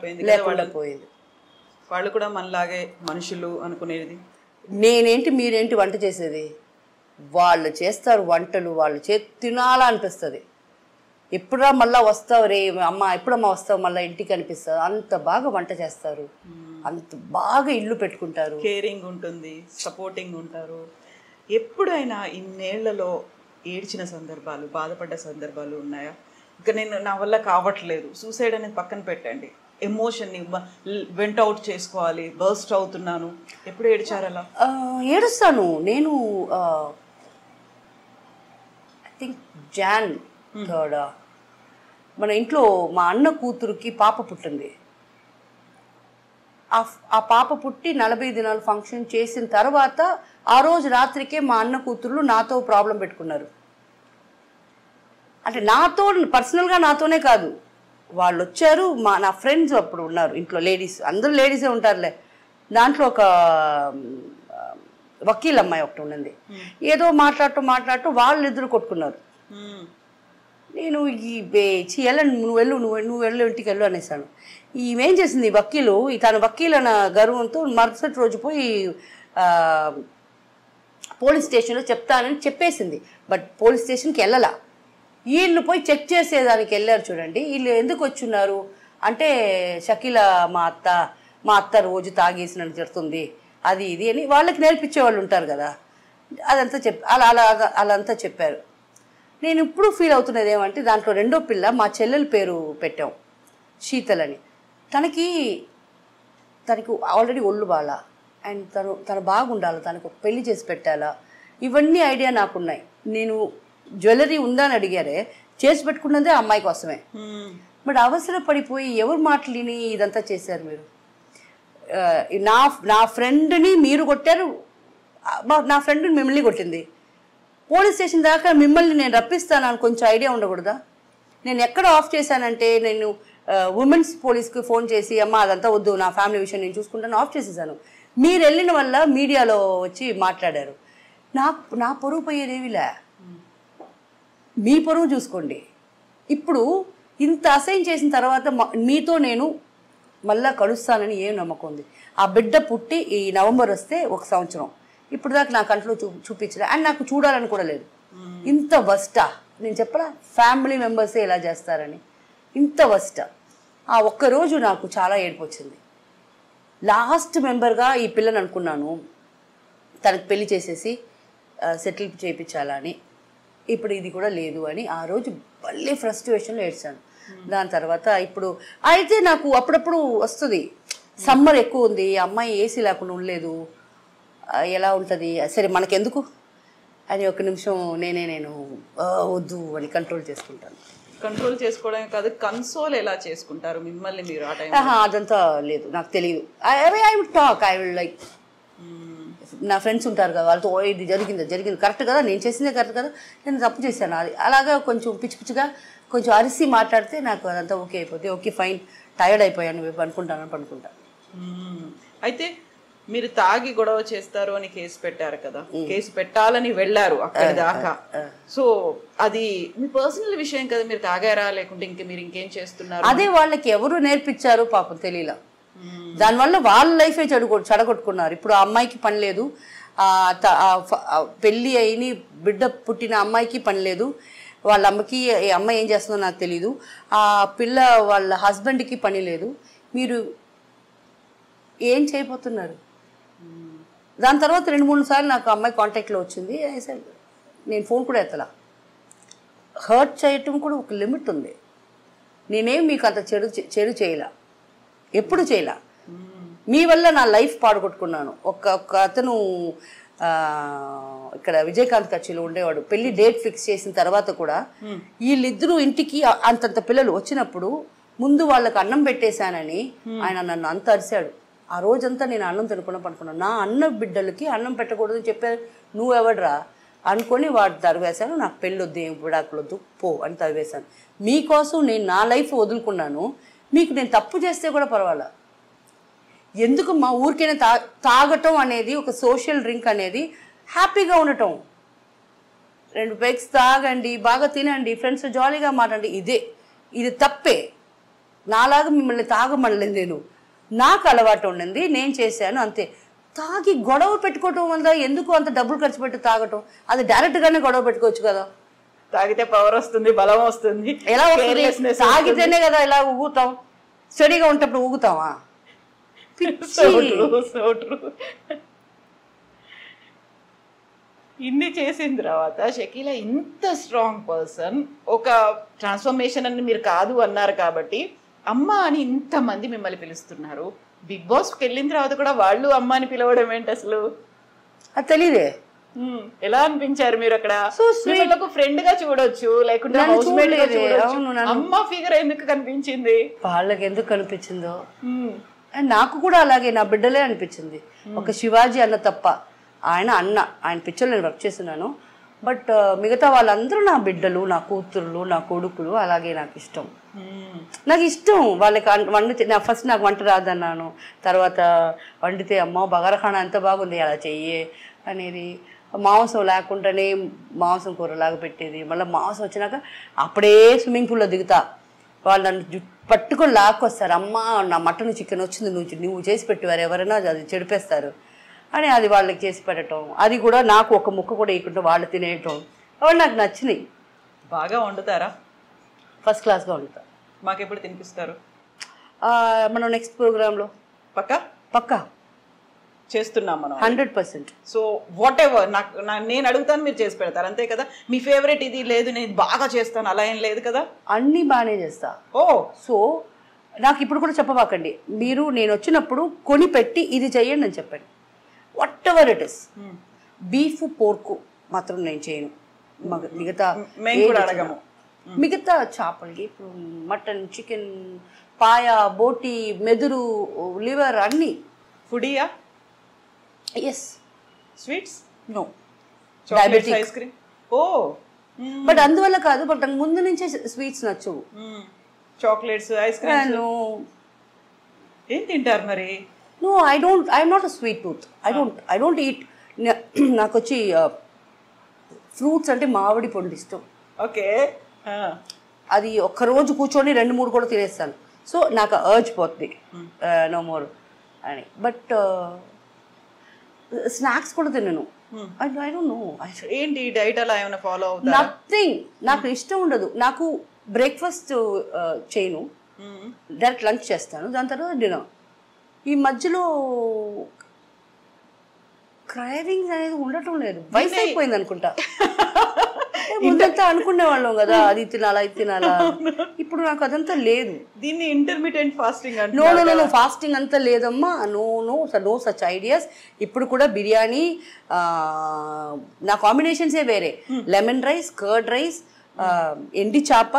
పోయింది. వాళ్ళు కూడా మనలాగే మనుషులు అనుకునేది. నేనేంటి మీరేంటి వంట చేసేది? వాళ్ళు చేస్తారు వంటలు, వాళ్ళు తినాలా అనిపిస్తుంది. ఎప్పుడా మళ్ళీ వస్తావు రే అమ్మ, ఎప్పుడమ్మా వస్తావు మళ్ళీ ఇంటికి అనిపిస్తుంది. అంత బాగా వంట చేస్తారు, అంత బాగా ఇల్లు పెట్టుకుంటారు, కేరింగ్ ఉంటుంది, సపోర్టింగ్ ఉంటారు. ఎప్పుడైనా ఇన్నేళ్లలో ఏడ్చిన సందర్భాలు, బాధపడ్డ సందర్భాలు ఉన్నాయా? ఇంకా నా వల్ల కావట్లేదు, సూసైడ్ అనేది పక్కన పెట్టండి, ఎమోషన్ని వెంట్ అవుట్ చేసుకోవాలి, బర్స్ట్ అవుతున్నాను, ఎప్పుడు ఏడ్చారు అలా? ఏడుస్తాను నేను. ఐ థింక్ జాన్ 3rd మన ఇంట్లో మా అన్న కూతురుకి పాప పుట్టింది. ఆ పాప పుట్టి 40 దినాలు ఫంక్షన్ చేసిన తర్వాత ఆ రోజు రాత్రికే మా అన్న కూతుర్లు నాతో ప్రాబ్లం పెట్టుకున్నారు. అంటే నాతో పర్సనల్గా నాతోనే కాదు, వాళ్ళు వచ్చారు, నా ఫ్రెండ్స్ అప్పుడు ఉన్నారు ఇంట్లో, లేడీస్, అందరూ లేడీసే ఉంటారులే. దాంట్లో ఒక వకీల్ అమ్మాయి ఒకటి ఉన్నది. ఏదో మాట్లాడుతూ వాళ్ళు ఇద్దరు కొట్టుకున్నారు. నేను నువ్వు వెళ్ళు ఇంటికి వెళ్ళు అనేసాను. ఈమెం చేసింది వకీలు, తన వకీల్ అన్న గర్వంతో మరుసటి రోజు పోయి పోలీస్ స్టేషన్లో చెప్తానని చెప్పేసింది. బట్ పోలీస్ స్టేషన్కి వెళ్ళలా. వీళ్ళు పోయి చెక్ చేసేదానికి వెళ్ళారు. చూడండి వీళ్ళు ఎందుకు వచ్చున్నారు అంటే, షకీలా మా అత్త రోజు తాగేసి నన్ను తిడుతుంది, అది ఇది అని వాళ్ళకి నేర్పించే వాళ్ళు ఉంటారు కదా, అదంతా అలా చెప్పారు. నేను ఇప్పుడు ఫీల్ అవుతున్నది ఏమంటే, దాంట్లో రెండో పిల్ల మా చెల్లెల పేరు పెట్టాం, శీతల్ అని. తనకి ఆల్రెడీ ఒళ్ళు బాల, అండ్ తను బాగుండాలి, తనకు పెళ్లి చేసి పెట్టాలా, ఇవన్నీ ఐడియా నాకున్నాయి. నేను జ్యువెలరీ ఉందా అని అడిగారే, చేసి పెట్టుకున్నదే ఆ అమ్మాయి కోసమే. బట్ అవసరపడిపోయి ఎవరు మాటలిని ఇదంతా చేశారు మీరు. నా ఫ్రెండ్ని మీరు కొట్టారు, నా ఫ్రెండ్ని మిమ్మల్ని కొట్టింది, పోలీస్ స్టేషన్ దాకా మిమ్మల్ని నేను రప్పిస్తానని కొంచెం ఐడియా ఉండకూడదా? నేను ఎక్కడ ఆఫ్ చేశానంటే నేను ఉమెన్స్ పోలీస్కి ఫోన్ చేసి అమ్మ అదంతా వద్దు, నా ఫ్యామిలీ విషయం నేను చూసుకుంటాను ఆఫ్ చేసేసాను. మీరు వెళ్ళిన వల్ల మీడియాలో వచ్చి మాట్లాడారు. నా పరువు పోయేదేవిలే, మీ పరువు చూసుకోండి. ఇప్పుడు ఇంత అసైన్ చేసిన తర్వాత మీతో నేను మళ్ళా కలుస్తానని ఏం నమ్మకం ఉంది? ఆ బిడ్డ పుట్టి ఈ నవంబర్ వస్తే 1 సంవత్సరం, ఇప్పుడు దాకా నా కంట్లో చూపించలే, అండ్ నాకు చూడాలని కూడా లేదు. ఇంత వస్టా నేను చెప్పరా, ఫ్యామిలీ మెంబర్సే ఇలా చేస్తారని, ఇంత వస్టా. ఆ ఒక్కరోజు నాకు చాలా ఏడుపు వచ్చింది. లాస్ట్ మెంబర్గా ఈ పిల్లని అనుకున్నాను, తనకు పెళ్లి చేసేసి సెటిల్ చేయించాలని. ఇప్పుడు ఇది కూడా లేదు అని ఆ రోజు మళ్ళీ ఫ్రస్ట్రేషన్లో ఏడ్చాను. దాని తర్వాత ఇప్పుడు అయితే నాకు అప్పుడప్పుడు వస్తుంది, సమ్మర్ ఎక్కువ ఉంది, అమ్మాయి ఏసీ లేకుండా ఉండలేదు, ఎలా ఉంటుంది, సరే మనకెందుకు అని 1 నిమిషం నేను వద్దు అని కంట్రోల్ చేసుకుంటాను. కంట్రోల్ చేసుకోవడమే కాదు, కన్సోల్ ఎలా చేసుకుంటారు మిమ్మల్ని మీరు ఆ టైం? అదంతా లేదు, నాకు తెలియదు. I will talk, I will like, నా ఫ్రెండ్స్ ఉంటారు కదా వాళ్ళతో, ఇది జరిగింది కరెక్ట్ కదా, నేను చేసిందే కరెక్ట్ కదా, నేను తప్పు చేశాను, అది అలాగా కొంచెం పిచ్చి పిచ్చిగా కొంచెం అరిసి మాట్లాడితే నాకు అదంతా ఓకే అయిపోతే, ఓకే ఫైన్, టైర్డ్ అయిపోయాను పనుకుంటాను. అయితే మీరు తాగి గొడవ చేస్తారు అని కేసు పెట్టారు కదా, కేసు పెట్టాలని వెళ్ళారు అక్కడి దాకా. సో అది మీ పర్సనల్ విషయం కదా, మీరు తాగారా లేకుంటే మీరు ఇంకేం చేస్తున్నారు? అదే వాళ్ళకి ఎవరు నేర్పించారు పాపం తెలియలా, దానివల్ల వాళ్ళ లైఫే చెడగొట్టుకున్నారు. ఇప్పుడు ఆ అమ్మాయికి పని లేదు, పెళ్ళి అయిన బిడ్డ పుట్టిన అమ్మాయికి పని లేదు, వాళ్ళ అమ్మకి అమ్మాయి ఏం చేస్తుందో నాకు తెలీదు, ఆ పిల్ల వాళ్ళ హస్బెండ్కి పని లేదు, మీరు ఏం చేయబోతున్నారు? దాని తర్వాత 2-3 సార్లు నాకు అమ్మాయి కాంటాక్ట్లో వచ్చింది, నేను ఫోన్ కూడా ఎత్తలా. హర్ట్ చేయటం కూడా ఒక లిమిట్ ఉంది, నేనేం మీకు అంత చెడు చేయలా, ఎప్పుడు చేయలా. మీ వల్ల నా లైఫ్ పాడుకొట్టుకున్నాను. ఒక అతను ఇక్కడ విజయకాంత్ కచ్చిలో ఉండేవాడు, పెళ్లి డేట్ ఫిక్స్ చేసిన తర్వాత కూడా వీళ్ళిద్దరూ ఇంటికి అంతంత పిల్లలు వచ్చినప్పుడు ముందు వాళ్ళకి అన్నం పెట్టేశానని ఆయన నన్ను అంత అరిశాడు. ఆ రోజంతా నేను అన్నం తినకుండా పడుకున్నాను. నా అన్న బిడ్డలకి అన్నం పెట్టకూడదు చెప్పారు, నువ్వెవడ్రా అనుకొని వాడు తరివేశాను. నాకు పెళ్ళొద్దు, ఏం విడాకులొద్దు, పో అని తరివేశాను. మీకోసం నేను నా లైఫ్ వదులుకున్నాను, మీకు నేను తప్పు చేస్తే కూడా పర్వాలా. ఎందుకు మా ఊరికైనా తాగటం అనేది ఒక సోషల్ డ్రింక్ అనేది హ్యాపీగా ఉండటం, 2 పెగ్స్ తాగండి, బాగా తినండి, ఫ్రెండ్స్ జాలీగా మాట్లాడండి, ఇది తప్పే. నాలాగా మిమ్మల్ని తాగమనలేదు, నేను నాకు అలవాటు ఉండింది, నేను చేశాను అంతే. తాగి గొడవ పెట్టుకోవటం వల్ల ఎందుకు అంత డబ్బులు ఖర్చు పెట్టి తాగటం? అది డైరెక్ట్గానే గొడవ పెట్టుకోవచ్చు కదా. తాగితే పవర్ వస్తుంది, బలం వస్తుంది. ఎలా వస్తుంది? తాగితేనే కదా ఇలా ఊగుతాం, స్టడీగా ఉంటప్పుడు ఊగుతావా? ఇన్ని చేసిన తర్వాత షకీలా ఇంత స్ట్రాంగ్ పర్సన్, ఒక ట్రాన్స్ఫర్మేషన్ అని మీరు కాదు అన్నారు కాబట్టి అమ్మ అని ఇంతమంది మిమ్మల్ని పిలుస్తున్నారు. బిగ్ బాస్కి వెళ్ళిన తర్వాత కూడా వాళ్ళు అమ్మ అని పిలవడం ఏంటి అసలు? అది తెలీదే. ఎలా అనిపించారు మీరు అక్కడ? ఫ్రెండ్ గా చూడొచ్చు, లేకుంటే అమ్మ ఫిగర్ ఎందుకు కనిపించింది? వాళ్ళకి ఎందుకు కనిపించిందో అండ్ నాకు కూడా అలాగే నా బిడ్డలే అనిపించింది. ఒక శివాజీ అన్న తప్ప, ఆయన పిక్చర్లో నేను వర్క్ చేస్తున్నాను, బట్ మిగతా వాళ్ళందరూ నా బిడ్డలు, నా కూతుర్లు, నా కొడుకులు. అలాగే నాకు ఇష్టం వాళ్ళకి వండితే. ఫస్ట్ నాకు వంట రాదన్నాను, తర్వాత వండితే అమ్మ బగారఖానా ఎంత బాగుంది, అలా చెయ్యే అనేది. మాంసం లేకుండానే మాంసం కూరలాగా పెట్టేది. మళ్ళీ మాంసం వచ్చినాక అప్పుడే స్విమ్మింగ్ పూల్లో దిగుతా, వాళ్ళు నన్ను పట్టుకొని లాక్కొస్తారు. అమ్మ నా మటన్ చికెన్ వచ్చింది, నువ్వు చేసి పెట్టేవారు, ఎవరైనా అది చెడిపేస్తారు అని అది వాళ్ళకి చేసి పెట్టడం. అది కూడా నాకు ఒక ముక్క కూడా వేయకుండా వాళ్ళు తినేయటం, అవి నాకు నచ్చినాయి. బాగా వండుతారా? ఫస్ట్ క్లాస్గా వండుతా. మాకు ఎప్పుడు తినిపిస్తారు? మనం నెక్స్ట్ ప్రోగ్రాంలో పక్కా చేస్తున్నాం మనం 100%. సో వాట్ ఎవర్ నేను అడుగుతాను, మీరు చేసి పెడతారు అంతే కదా. మీ ఫేవరెట్ ఇది లేదు, నేను బాగా చేస్తాను అలా ఏం లేదు కదా? అన్నీ బాగానే చేస్తా. సో నాకు ఇప్పుడు కూడా చెప్పబాకండి, మీరు నేను వచ్చినప్పుడు కొని పెట్టి ఇది చెయ్యండి అని చెప్పండి. What ever it is. Beef పోర్కు మాత్రం నేను చేయను, మిగతా అడగము. మిగతా చేపలకి ఇప్పుడు మటన్, చికెన్, పాయ, బోటి, మెదురు, లివర్ అన్నీ ఫుడీయా? Yes. Sweets? No. Chocolates, ice cream? Oh. But అందువల్ల కాదు, బట్ నాకు ముందు నుంచే స్వీట్స్ నచ్చవు. చాక్లెట్స్, ఐస్ క్రీమ్ ఏం తింటారు మరి? No, I'm not a sweet tooth. I don't eat. నాకు వచ్చి ఫ్రూట్స్ అంటే మామిడి పండు ఇష్టం. ఓకే. అది ఒక్కరోజు కూర్చొని 2-3 కూడా తినేస్తాను. సో నాకు అర్జ్ పోతుంది నో మోర్ అని. బట్ స్నాక్స్ కూడా తినను. I don't no. ఏంటి డైట్ అలా ఏమైనా ఫాలో అవుతారా? నథింగ్. నాకు ఇష్టం ఉండదు. నాకు బ్రేక్ఫాస్ట్ చేయను, డైరెక్ట్ లంచ్ చేస్తాను, దాని తర్వాత డిన్నర్. ఈ మధ్యలో క్రైవింగ్స్ అనేది ఉండటం లేదు. వయసు అయిపోయింది అనుకుంటా. ముందంతా అనుకునే వాళ్ళం కదా, అది తినాలా ఇది తినాలా. ఇప్పుడు నాకు అదంతా లేదు. దీన్ని ఇంటర్మీడియట్ ఫాస్టింగ్ అంటే? నో, ఫాస్టింగ్ అంతా లేదమ్మా. No such ideas. ఇప్పుడు కూడా బిర్యానీ నా కాంబినేషన్సే వేరే. లెమన్ రైస్, కర్డ్ రైస్, ఎండి చేప,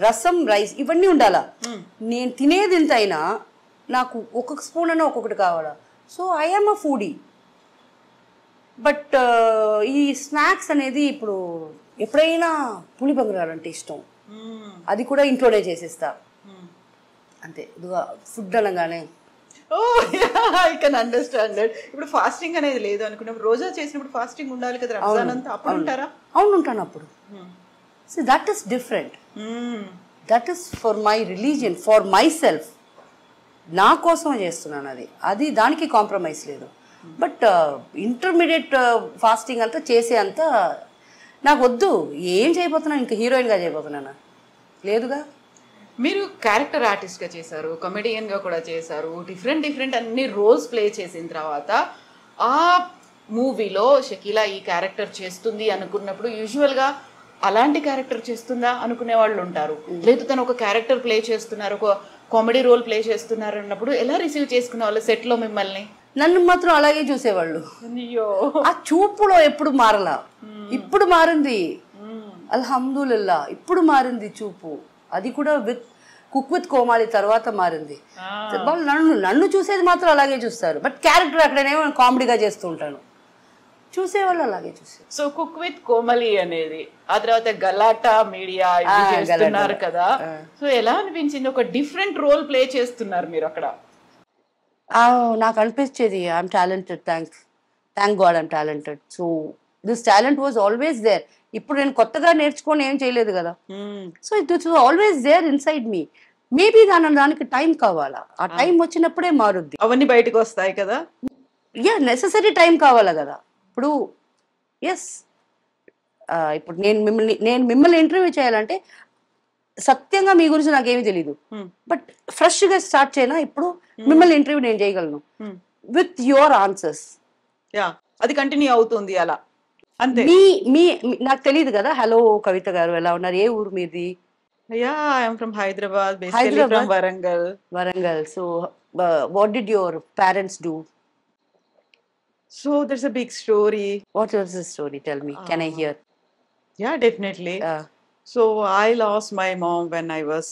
రసం, రైస్, ఇవన్నీ ఉండాలా. నేను తినేది ఎంత అయినా నాకు ఒక్కొక్క స్పూన్ అయినా ఒక్కొక్కటి కావాలా. So I am a foodie. But ఈ స్నాక్స్ అనేది ఇప్పుడు ఎప్పుడైనా పులి బంగారాలంటే ఇష్టం. అది కూడా ఇంట్లోనే చేసేస్తా అంతే. ఫుడ్ అనగానే ఐ కెన్ అండర్స్టాండ్ దట్. ఇప్పుడు ఫాస్టింగ్ అనేది లేదు అనుకున్నప్పుడు, రోజా చేసినప్పుడు ఫాస్టింగ్ ఉండాలి కదా, రంజాన్ అంతా. అప్పుడు ఉంటారా? అవును, ఉంటాను అప్పుడు. So that is different. That is for my religion, for my self. నా కోసం చేస్తున్నాను అది దానికి కాంప్రమైజ్ లేదు. బట్ ఇంటర్మీడియట్ ఫాస్టింగ్ అంతా చేసే అంత నాకు వద్దు. ఏం చేయబోతున్నాను? ఇంకా హీరోయిన్గా చేయబోతున్నానా? లేదుగా. మీరు క్యారెక్టర్ ఆర్టిస్ట్గా చేశారు, కమెడియన్గా కూడా చేశారు, డిఫరెంట్ అన్ని రోల్స్ ప్లే చేసిన తర్వాత ఆ మూవీలో షకీలా ఈ క్యారెక్టర్ చేస్తుంది అనుకున్నప్పుడు యూజువల్గా అలాంటి క్యారెక్టర్ చేస్తుందా అనుకునే వాళ్ళు ఉంటారు. లేదు తను ఒక క్యారెక్టర్ ప్లే చేస్తున్నారు, ఒక కామెడీ రోల్ ప్లే చేస్తున్నారు అన్నప్పుడు ఎలా రిసీవ్ చేసుకునే వాళ్ళు సెట్లో మిమ్మల్ని? నన్ను మాత్రం అలాగే చూసేవాళ్ళు. ఆ చూపులో ఎప్పుడు మారలా. ఇప్పుడు మారింది, అల్హమ్దులిల్లా. ఇప్పుడు మారింది చూపు. అది కూడా కుక్ విత్ కోమాలి తర్వాత మారింది. నన్ను చూసేది మాత్రం అలాగే చూస్తారు. బట్ క్యారెక్టర్ అక్కడనేమో కామెడీగా చేస్తూ ఉంటాను, చూసేవాళ్ళు అలాగే చూసారు. సో కుక్ విత్ కోమలి అనేది, ఆ తర్వాత గలాటా మీడియా చేస్తున్నారు కదా. సో ఎలా అనిపించింది? ఒక డిఫరెంట్ రోల్ ప్లే చేస్తున్నారు మీరు అక్కడ. నాకు అనిపించేది I'm talented. Thank God I'm talented. So this talent was always there. ఇప్పుడు నేను కొత్తగా నేర్చుకొని ఏం చేయలేదు కదా. So it was always there inside me. Maybe దానికి టైం కావాలా. ఆ టైం వచ్చినప్పుడే మారుద్ది. అవన్నీ బయటకు వస్తాయి కదా. నెససరీ టైం కావాలా కదా. ఇప్పుడు ఎస్, ఇప్పుడు నేను మిమ్మల్ని ఇంటర్వ్యూ చేయాలంటే సత్యంగా మీ గురించి నాకేమీ తెలీదు. బట్ ఫ్రెష్గా స్టార్ట్ చేయనా ఇప్పుడు మిమ్మల్ని ఇంటర్వ్యూ నేను చేయగలను విత్ యువర్ ఆన్సర్స్. అది కంటిన్యూ అవుతుంది అలా అంతే. నాకు తెలియదు కదా. హలో కవిత గారు, ఎలా ఉన్నారు? ఏ ఊరు మీది? Hyderabad. Warangal. So what did your parents do? So there's a big story. What was the story? Tell me. Can I hear? Yeah, definitely. So I lost my mom when I was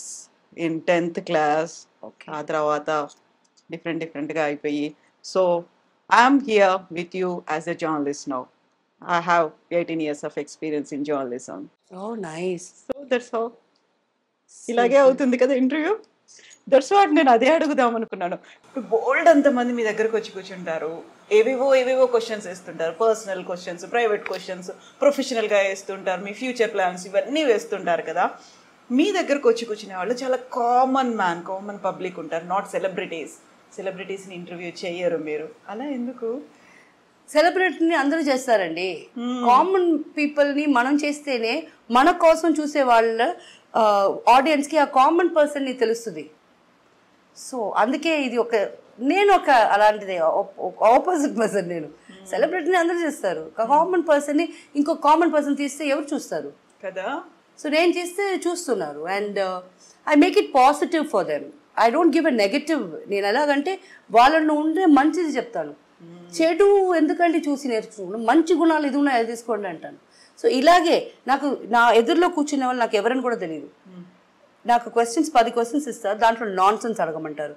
in 10th class. Okay. Adravata different ga aipoyi. So I'm here with you as a journalist now. I have 18 years of experience in journalism. Oh, nice. So that's how. Ilage avutundi kada interview. That's what నేను అదే అడుగుదాం అనుకున్నాను. ఇప్పుడు బోల్డ్ అంతమంది మీ దగ్గరకు వచ్చి కూర్చుంటారు, ఏవేవో క్వశ్చన్స్ వేస్తుంటారు. పర్సనల్ క్వశ్చన్స్, ప్రైవేట్ క్వశ్చన్స్, ప్రొఫెషనల్గా వేస్తుంటారు, మీ ఫ్యూచర్ ప్లాన్స్ ఇవన్నీ వేస్తుంటారు కదా. మీ దగ్గరకు వచ్చి కూర్చునే వాళ్ళు చాలా కామన్ పబ్లిక్ ఉంటారు, నాట్ సెలబ్రిటీస్ని ఇంటర్వ్యూ చేయరు మీరు. అలా ఎందుకు? సెలబ్రిటీని అందరూ చేస్తారండి. కామన్ పీపుల్ని మనం చేస్తేనే మన కోసం చూసే వాళ్ళ ఆడియన్స్కి ఆ కామన్ పర్సన్ని తెలుస్తుంది. సో అందుకే ఇది నేను అలాంటిది ఆపోజిట్ పర్సన్. నేను సెలబ్రిటీని అందరూ చేస్తారు, కామన్ పర్సన్ని ఇంకో కామన్ పర్సన్ తీస్తే ఎవరు చూస్తారు కదా. సో నేను చేస్తే చూస్తున్నారు. And I make it positive for them. I don't give a negative. నేను ఎలాగంటే వాళ్ళను ఉండే మంచిది చెప్తాను, చెడు ఎందుకంటే చూసి నేర్చుకుంటాను. మంచి గుణాలు ఇది ఉన్నాయి, అది తీసుకోండి అంటాను. సో ఇలాగే నాకు నా ఎదురులో కూర్చునే వాళ్ళు నాకు ఎవరని కూడా తెలియదు. నాకు 10 క్వశ్చన్స్ ఇస్తారు, దాంట్లో నాన్ సెన్స్ అడగమంటారు.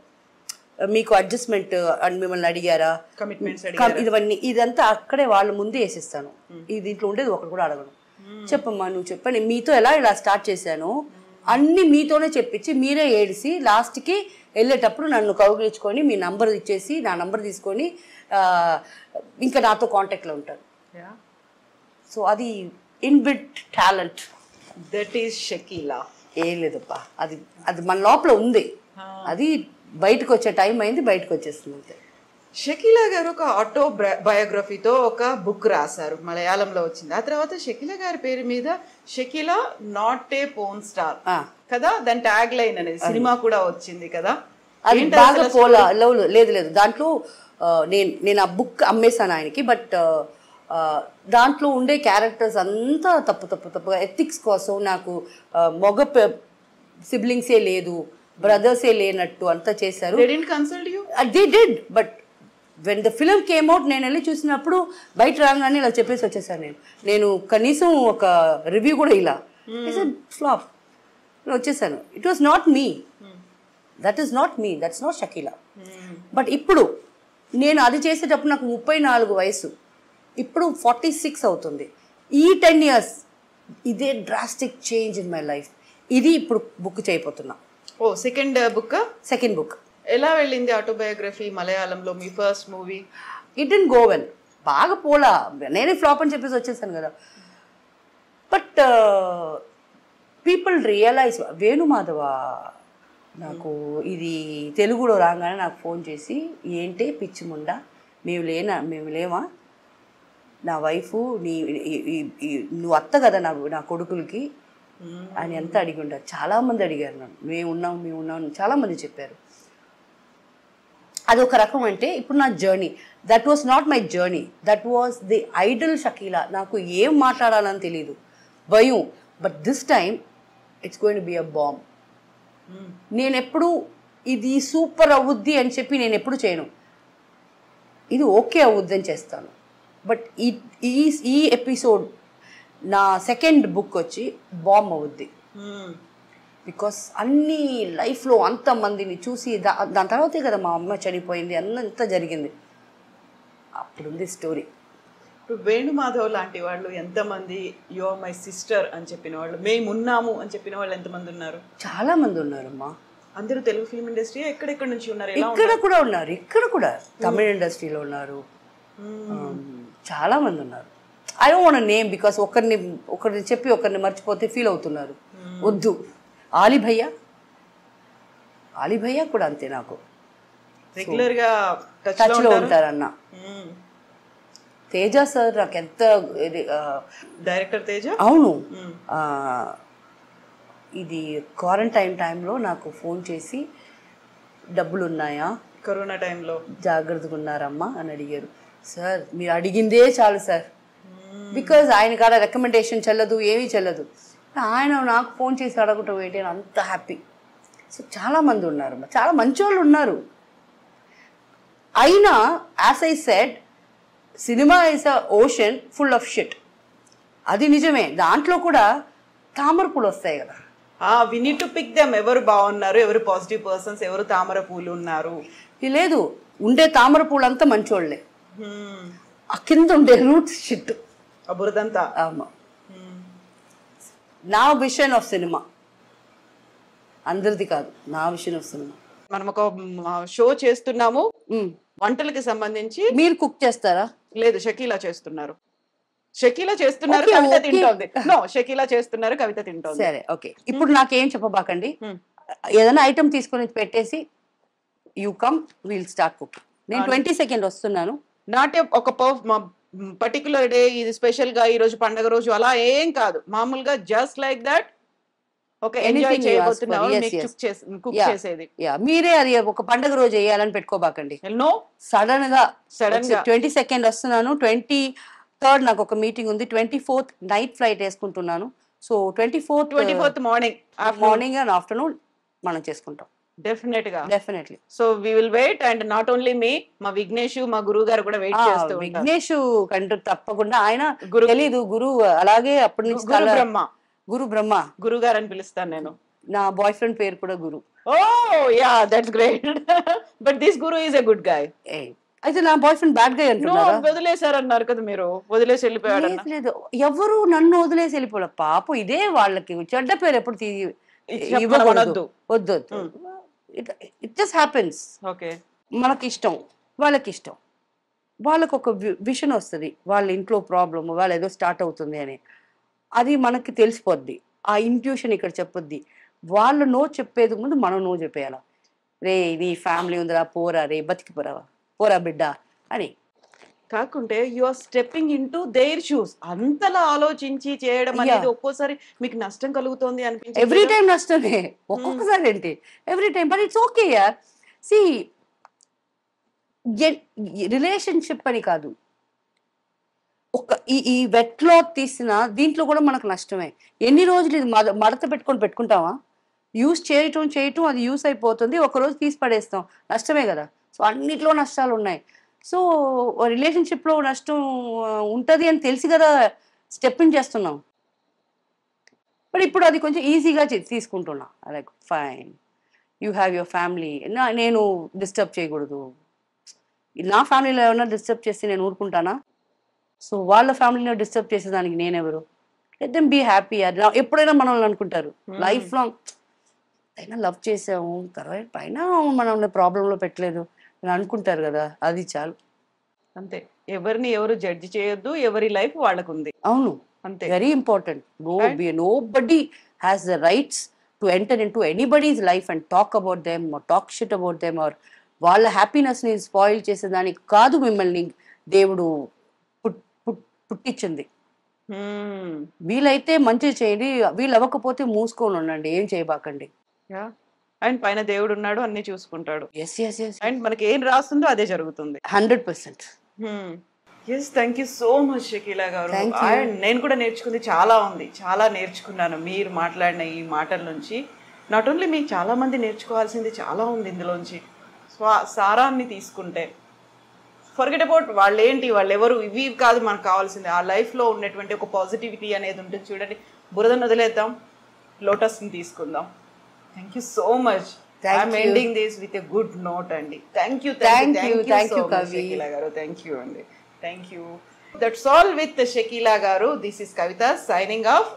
మీకు అడ్జస్ట్మెంట్ అని మిమ్మల్ని అడిగారా, కమిట్మెంట్స్ ఇవన్నీ ఇదంతా అక్కడే వాళ్ళ ముందే వేసిస్తాను. ఈ దీంట్లో ఉండేది ఒకటి కూడా అడగను. చెప్పమ్మా నువ్వు చెప్పండి, మీతో ఎలా ఇలా స్టార్ట్ చేశాను అన్ని మీతోనే చెప్పించి మీరే ఏడిసి లాస్ట్కి వెళ్ళేటప్పుడు నన్ను కౌగిలించుకొని మీ నంబర్ ఇచ్చేసి నా నంబర్ తీసుకొని ఇంకా నాతో కాంటాక్ట్లో ఉంటారు. సో అది inbuilt talent. That is Shakeela. ఏం లేదప్పా, అది అది మన లోపల ఉంది, అది బయటకు వచ్చే టైం అయింది, బయటకు వచ్చేస్తుంది అంతే. షకీలా గారు ఒక ఆటో బయోగ్రఫీతో ఒక బుక్ రాశారు, మలయాళంలో వచ్చింది. ఆ తర్వాత షకీలా గారి పేరు మీద Shakeela not a porn star కదా, దాని ట్యాగ్ లైన్ అనేది సినిమా కూడా వచ్చింది కదా. అది బాగా పోలా లేదు లేదు దాంట్లో నేను ఆ బుక్ అమ్మేశాను ఆయనకి. బట్ దాంట్లో ఉండే క్యారెక్టర్స్ అంతా తప్పుగా ఎథిక్స్ కోసం నాకు మగ సిబ్లింగ్సే లేదు, బ్రదర్సే లేనట్టు అంతా చేశారు. They did but when the film came out నేను వెళ్ళి చూసినప్పుడు బయట రాగానే ఇలా చెప్పేసి వచ్చేసాను. నేను కనీసం ఒక రివ్యూ కూడా ఇలా ఫ్లాప్ వచ్చేసాను. It was not me, that is not me, that's not Shakeela. But ఇప్పుడు నేను అది చేసేటప్పుడు నాకు 34 వయసు, ఇప్పుడు 46 అవుతుంది. ఈ 10 years ఇదే drastic change in my life. ఇది ఇప్పుడు బుక్ చేయబోతున్నా. ఓ సెకండ్ బుక్ ఎలా వెళ్ళింది ఆటోబయోగ్రఫీ మలయాళంలో, మీ first movie? It didn't go well, బాగా పోలా, నేనే ఫ్లాప్ అని చెప్పేసి వచ్చేసాను కదా. బట్ పీపుల్ రియలైజ్, వేణుమాధవ నాకు ఇది తెలుగులో రాగానే నాకు ఫోన్ చేసి, ఏంటే పిచ్చి ముండా మేము లేమా, నా వైఫు నువ్వు అత్త కదా నా కొడుకులకి అని ఎంత అడిగి ఉంటారు. చాలామంది అడిగారు నన్ను, మేము ఉన్నాం చాలామంది చెప్పారు. అది ఒక రకం. అంటే ఇప్పుడు నా journey, that was not my journey, that was the Idol Shakeela. నాకు ఏం మాట్లాడాలని తెలియదు, భయం. But this time it's going to be a bomb. నేను ఎప్పుడు ఇది సూపర్ అవుద్ది అని చెప్పి నేను ఎప్పుడు చేయను, ఇది ఓకే అవుద్ది అని చేస్తాను. బట్ ఈ ఎపిసోడ్ నా సెకండ్ బుక్ వచ్చి బాంబ్ అవుద్ది. బికాస్ అన్ని లైఫ్లో అంతమందిని చూసి దాని తర్వాతే కదా మా అమ్మ చనిపోయింది, అంతా జరిగింది, అప్పుడుంది స్టోరీ. ఇప్పుడు వేణుమాధవ్ లాంటి వాళ్ళు ఎంతమంది యు ఆర్ మై సిస్టర్ అని చెప్పిన వాళ్ళు, మేమున్నాము అని చెప్పిన వాళ్ళు ఎంతమంది ఉన్నారు? చాలా మంది ఉన్నారమ్మా. అందరూ తెలుగు ఫిల్మ్ ఇండస్ట్రీ ఎక్కడెక్కడ నుంచి ఉన్నారు? ఇక్కడ కూడా ఉన్నారు, ఇక్కడ కూడా తమిళ ఇండస్ట్రీలో ఉన్నారు, చాలా మంది ఉన్నారు. I don't want name because ఒకరిని చెప్పి ఒకరిని మర్చిపోతే ఫీల్ అవుతున్నారు, వద్దు. ఆలీ భయ్యా కూడా అంతే, నాకు రెగ్యులర్ గా టచ్ లో ఉంటారన్న. తేజ సార్ నాకు ఎంత డైరెక్టర్ తేజ. అవును, ఇది క్వారంటైన్ టైంలో నాకు ఫోన్ చేసి డబ్బులు ఉన్నాయా, కరోనా టైంలో జాగ్రత్తగా ఉన్నారమ్మా అని అడిగారు. సార్ మీరు అడిగిందే చాలు సార్, బికాజ్ ఆయన కాడ రికమెండేషన్ చెల్లదు, ఏమీ చెల్లదు. ఆయన నాకు ఫోన్ చేసి అడగటం ఏంటి, అంత హ్యాపీ. సో చాలామంది ఉన్నారు, చాలా మంచి వాళ్ళు ఉన్నారు. అయినా as I said, cinema is a ocean full of shit, అది నిజమే. దాంట్లో కూడా తామర పూలు వస్తాయి కదా, we need to pick them. ఎవరు బాగున్నారు, ఎవరు పాజిటివ్ పర్సన్స్, ఎవరు తామర పూలు ఉన్నారు. లేదు, ఉండే తామర పూలు అంతా మంచోళ్ళే, ఆ కింద ఉండే రూట్స్ షిట్, బురదంతా. నా విషన్ ఆఫ్ సినిమా, అందరిది కాదు, నా విషన్ ఆఫ్ సినిమా. మనం ఒక షో చేస్తున్నాము వంటలకి సంబంధించి. మీరు కుక్ చేస్తారా? లేదు, షకీలా చేస్తున్నారు. కవిత తింటోంది. షకీలా చేస్తున్నారు, కవిత తింటోంది. సరే, ఓకే. ఇప్పుడు నాకేం చెప్పబాకండి, ఏదైనా ఐటమ్ తీసుకొని పెట్టేసి you come, will start cooking. నేను 20 seconds వస్తున్నాను. నాట్ ఒక పర్టికులర్ డే, ఇది స్పెషల్ గా ఈ రోజు పండగ రోజు అలా ఏం కాదు, మామూలుగా జస్ట్ లైక్ దట్ ఎంజాయ్ చేయబోతున్నాము కుక్ చేసేది. మీరే అది ఒక పండగ రోజు వేయాలని పెట్టుకోబాకండి. నో, సడన్ గా 20 seconds వస్తున్నాను. 23rd నాకు ఒక మీటింగ్ ఉంది, 24th నైట్ ఫ్లైట్ వేసుకుంటున్నాను. So 24th morning and afternoon మనం చేసుకుంటాం. Definitely. So we will wait. And not only me, మా విఘ్నేష్, మా గురువు గారు కూడా వెయిట్ చేస్తూ ఉంటారు. విఘ్నేష్ కంటూ తప్పకుండా, ఆయన తెలీదు గురువు, అలాగే అప్పటి నుంచి గురు బ్రహ్మ గురువు గారు అని పిలుస్తాను నేను. నా బాయ్ ఫ్రెండ్ పేరు కూడా గురు. Oh, yeah, that's great. But this guru is a good guy. అయితే నా బాయ్ ఫ్రెండ్ బ్యాడ్ గై అంటున్నారా? వదిలేశారన్నారు కదా మీరు, వదిలేసి వెళ్ళిపోయాడు. లేదు, ఎవరు నన్ను వదిలేసి వెళ్ళిపోలే పాపం. ఇదే వాళ్ళకి చెడ్డ పేరు ఎప్పుడు ఇవ్వకూడదు. వద్దు. It just happens. ఓకే, మనకి ఇష్టం, వాళ్ళకి ఇష్టం, వాళ్ళకు ఒక విషన్ వస్తుంది, వాళ్ళ ఇంట్లో ప్రాబ్లమ్, వాళ్ళు ఏదో స్టార్ట్ అవుతుంది అని, అది మనకి తెలిసిపోద్ది. ఆ ఇంట్యూషన్ ఇక్కడ చెప్పొద్ది. వాళ్ళు నో చెప్పేది ముందు మనం నో చెప్పేయాల. రే నీ ఫ్యామిలీ ఉందిరా, పోరా రే, పోరా బిడ్డ అని. కాకుంటే you are stepping in to their shoes. అంతలా ఆలోచించి చేయడం అనేది ఒక్కోసారి మీకు నష్టం కలుగుతోంది అనిపించింది. ఎవ్రీ టైం నష్టమే, ఒక్కొక్కసారి ఏంటి every time. But it's okay యార్. సి రిలేషన్షిప్ అని కాదు, ఒక ఈ వెట్ క్లాత్ తీసిన దీంట్లో కూడా మనకు నష్టమే. ఎన్ని రోజులు ఇది మడత పెట్టుకుంటావా? యూస్ చేయటం అది యూస్ అయిపోతుంది, ఒకరోజు తీసి పడేస్తాం, నష్టమే కదా. సో అన్నిట్లో నష్టాలు ఉన్నాయి. సో రిలేషన్షిప్లో నష్టం ఉంటుంది అని తెలిసి కదా స్టెప్ ఇన్ చేస్తున్నాం. బట్ ఇప్పుడు అది కొంచెం ఈజీగా తీసుకుంటున్నా. Like fine, you have your family, నేను డిస్టర్బ్ చేయకూడదు. నా ఫ్యామిలీలో ఏమన్నా డిస్టర్బ్ చేస్తే నేను ఊరుకుంటానా? సో వాళ్ళ ఫ్యామిలీలో డిస్టర్బ్ చేసేదానికి నేనెవరు? Let them be happy. ఎప్పుడైనా మనల్ని అనుకుంటారు లైఫ్ లాంగ్, అయినా లవ్ చేసాము తర్వాత పైన మనం ప్రాబ్లంలో పెట్టలేదు అని అనుకుంటారు కదా, అది చాలు. అంతే, ఎవరిని ఎవరు జడ్జి చేయొద్దు, ఎవరి లైఫ్ వాళ్ళకు ఉంది. అవును, అంతే, very important. Nobody has the rights to enter in to anybody's life and talk about them, talk shit about them, or వాళ్ళ హ్యాపీనెస్ ని స్పాయిల్ చేసేదానికి కాదు మిమ్మల్ని దేవుడు పుట్టించింది. వీలైతే మంచి చేయండి, వీళ్ళు అవ్వకపోతే మూసుకొని ఉండండి, ఏం చేయబాకండి. అండ్ పైన దేవుడు ఉన్నాడు, అన్ని చూసుకుంటాడు. అండ్ మనకి ఏం రాస్తుందో అదే జరుగుతుంది. 100%. Yes, thank you so much Shakeela garu. And నేను కూడా నేర్చుకుంది చాలా ఉంది, చాలా నేర్చుకున్నాను మీరు మాట్లాడిన ఈ మాటల నుంచి. నాట్ ఓన్లీ మీకు చాలా మంది నేర్చుకోవాల్సింది చాలా ఉంది ఇందులోంచి. సారాన్ని తీసుకుంటే ఫర్గెట్ అబౌట్ వాళ్ళు ఏంటి, వాళ్ళు ఎవరు, ఇవి కాదు మనకు కావాల్సింది. ఆ లైఫ్లో ఉన్నటువంటి ఒక పాజిటివిటీ అనేది ఉంటుంది చూడండి. బురదను వదిలేద్దాం, లోటస్ని తీసుకుందాం. Thank you so much. I'm ending this with a good note అండి. Thank you Shakeela garu. Thank you అండి. Thank you. That's all with Shakeela garu. This is Kavitha signing of.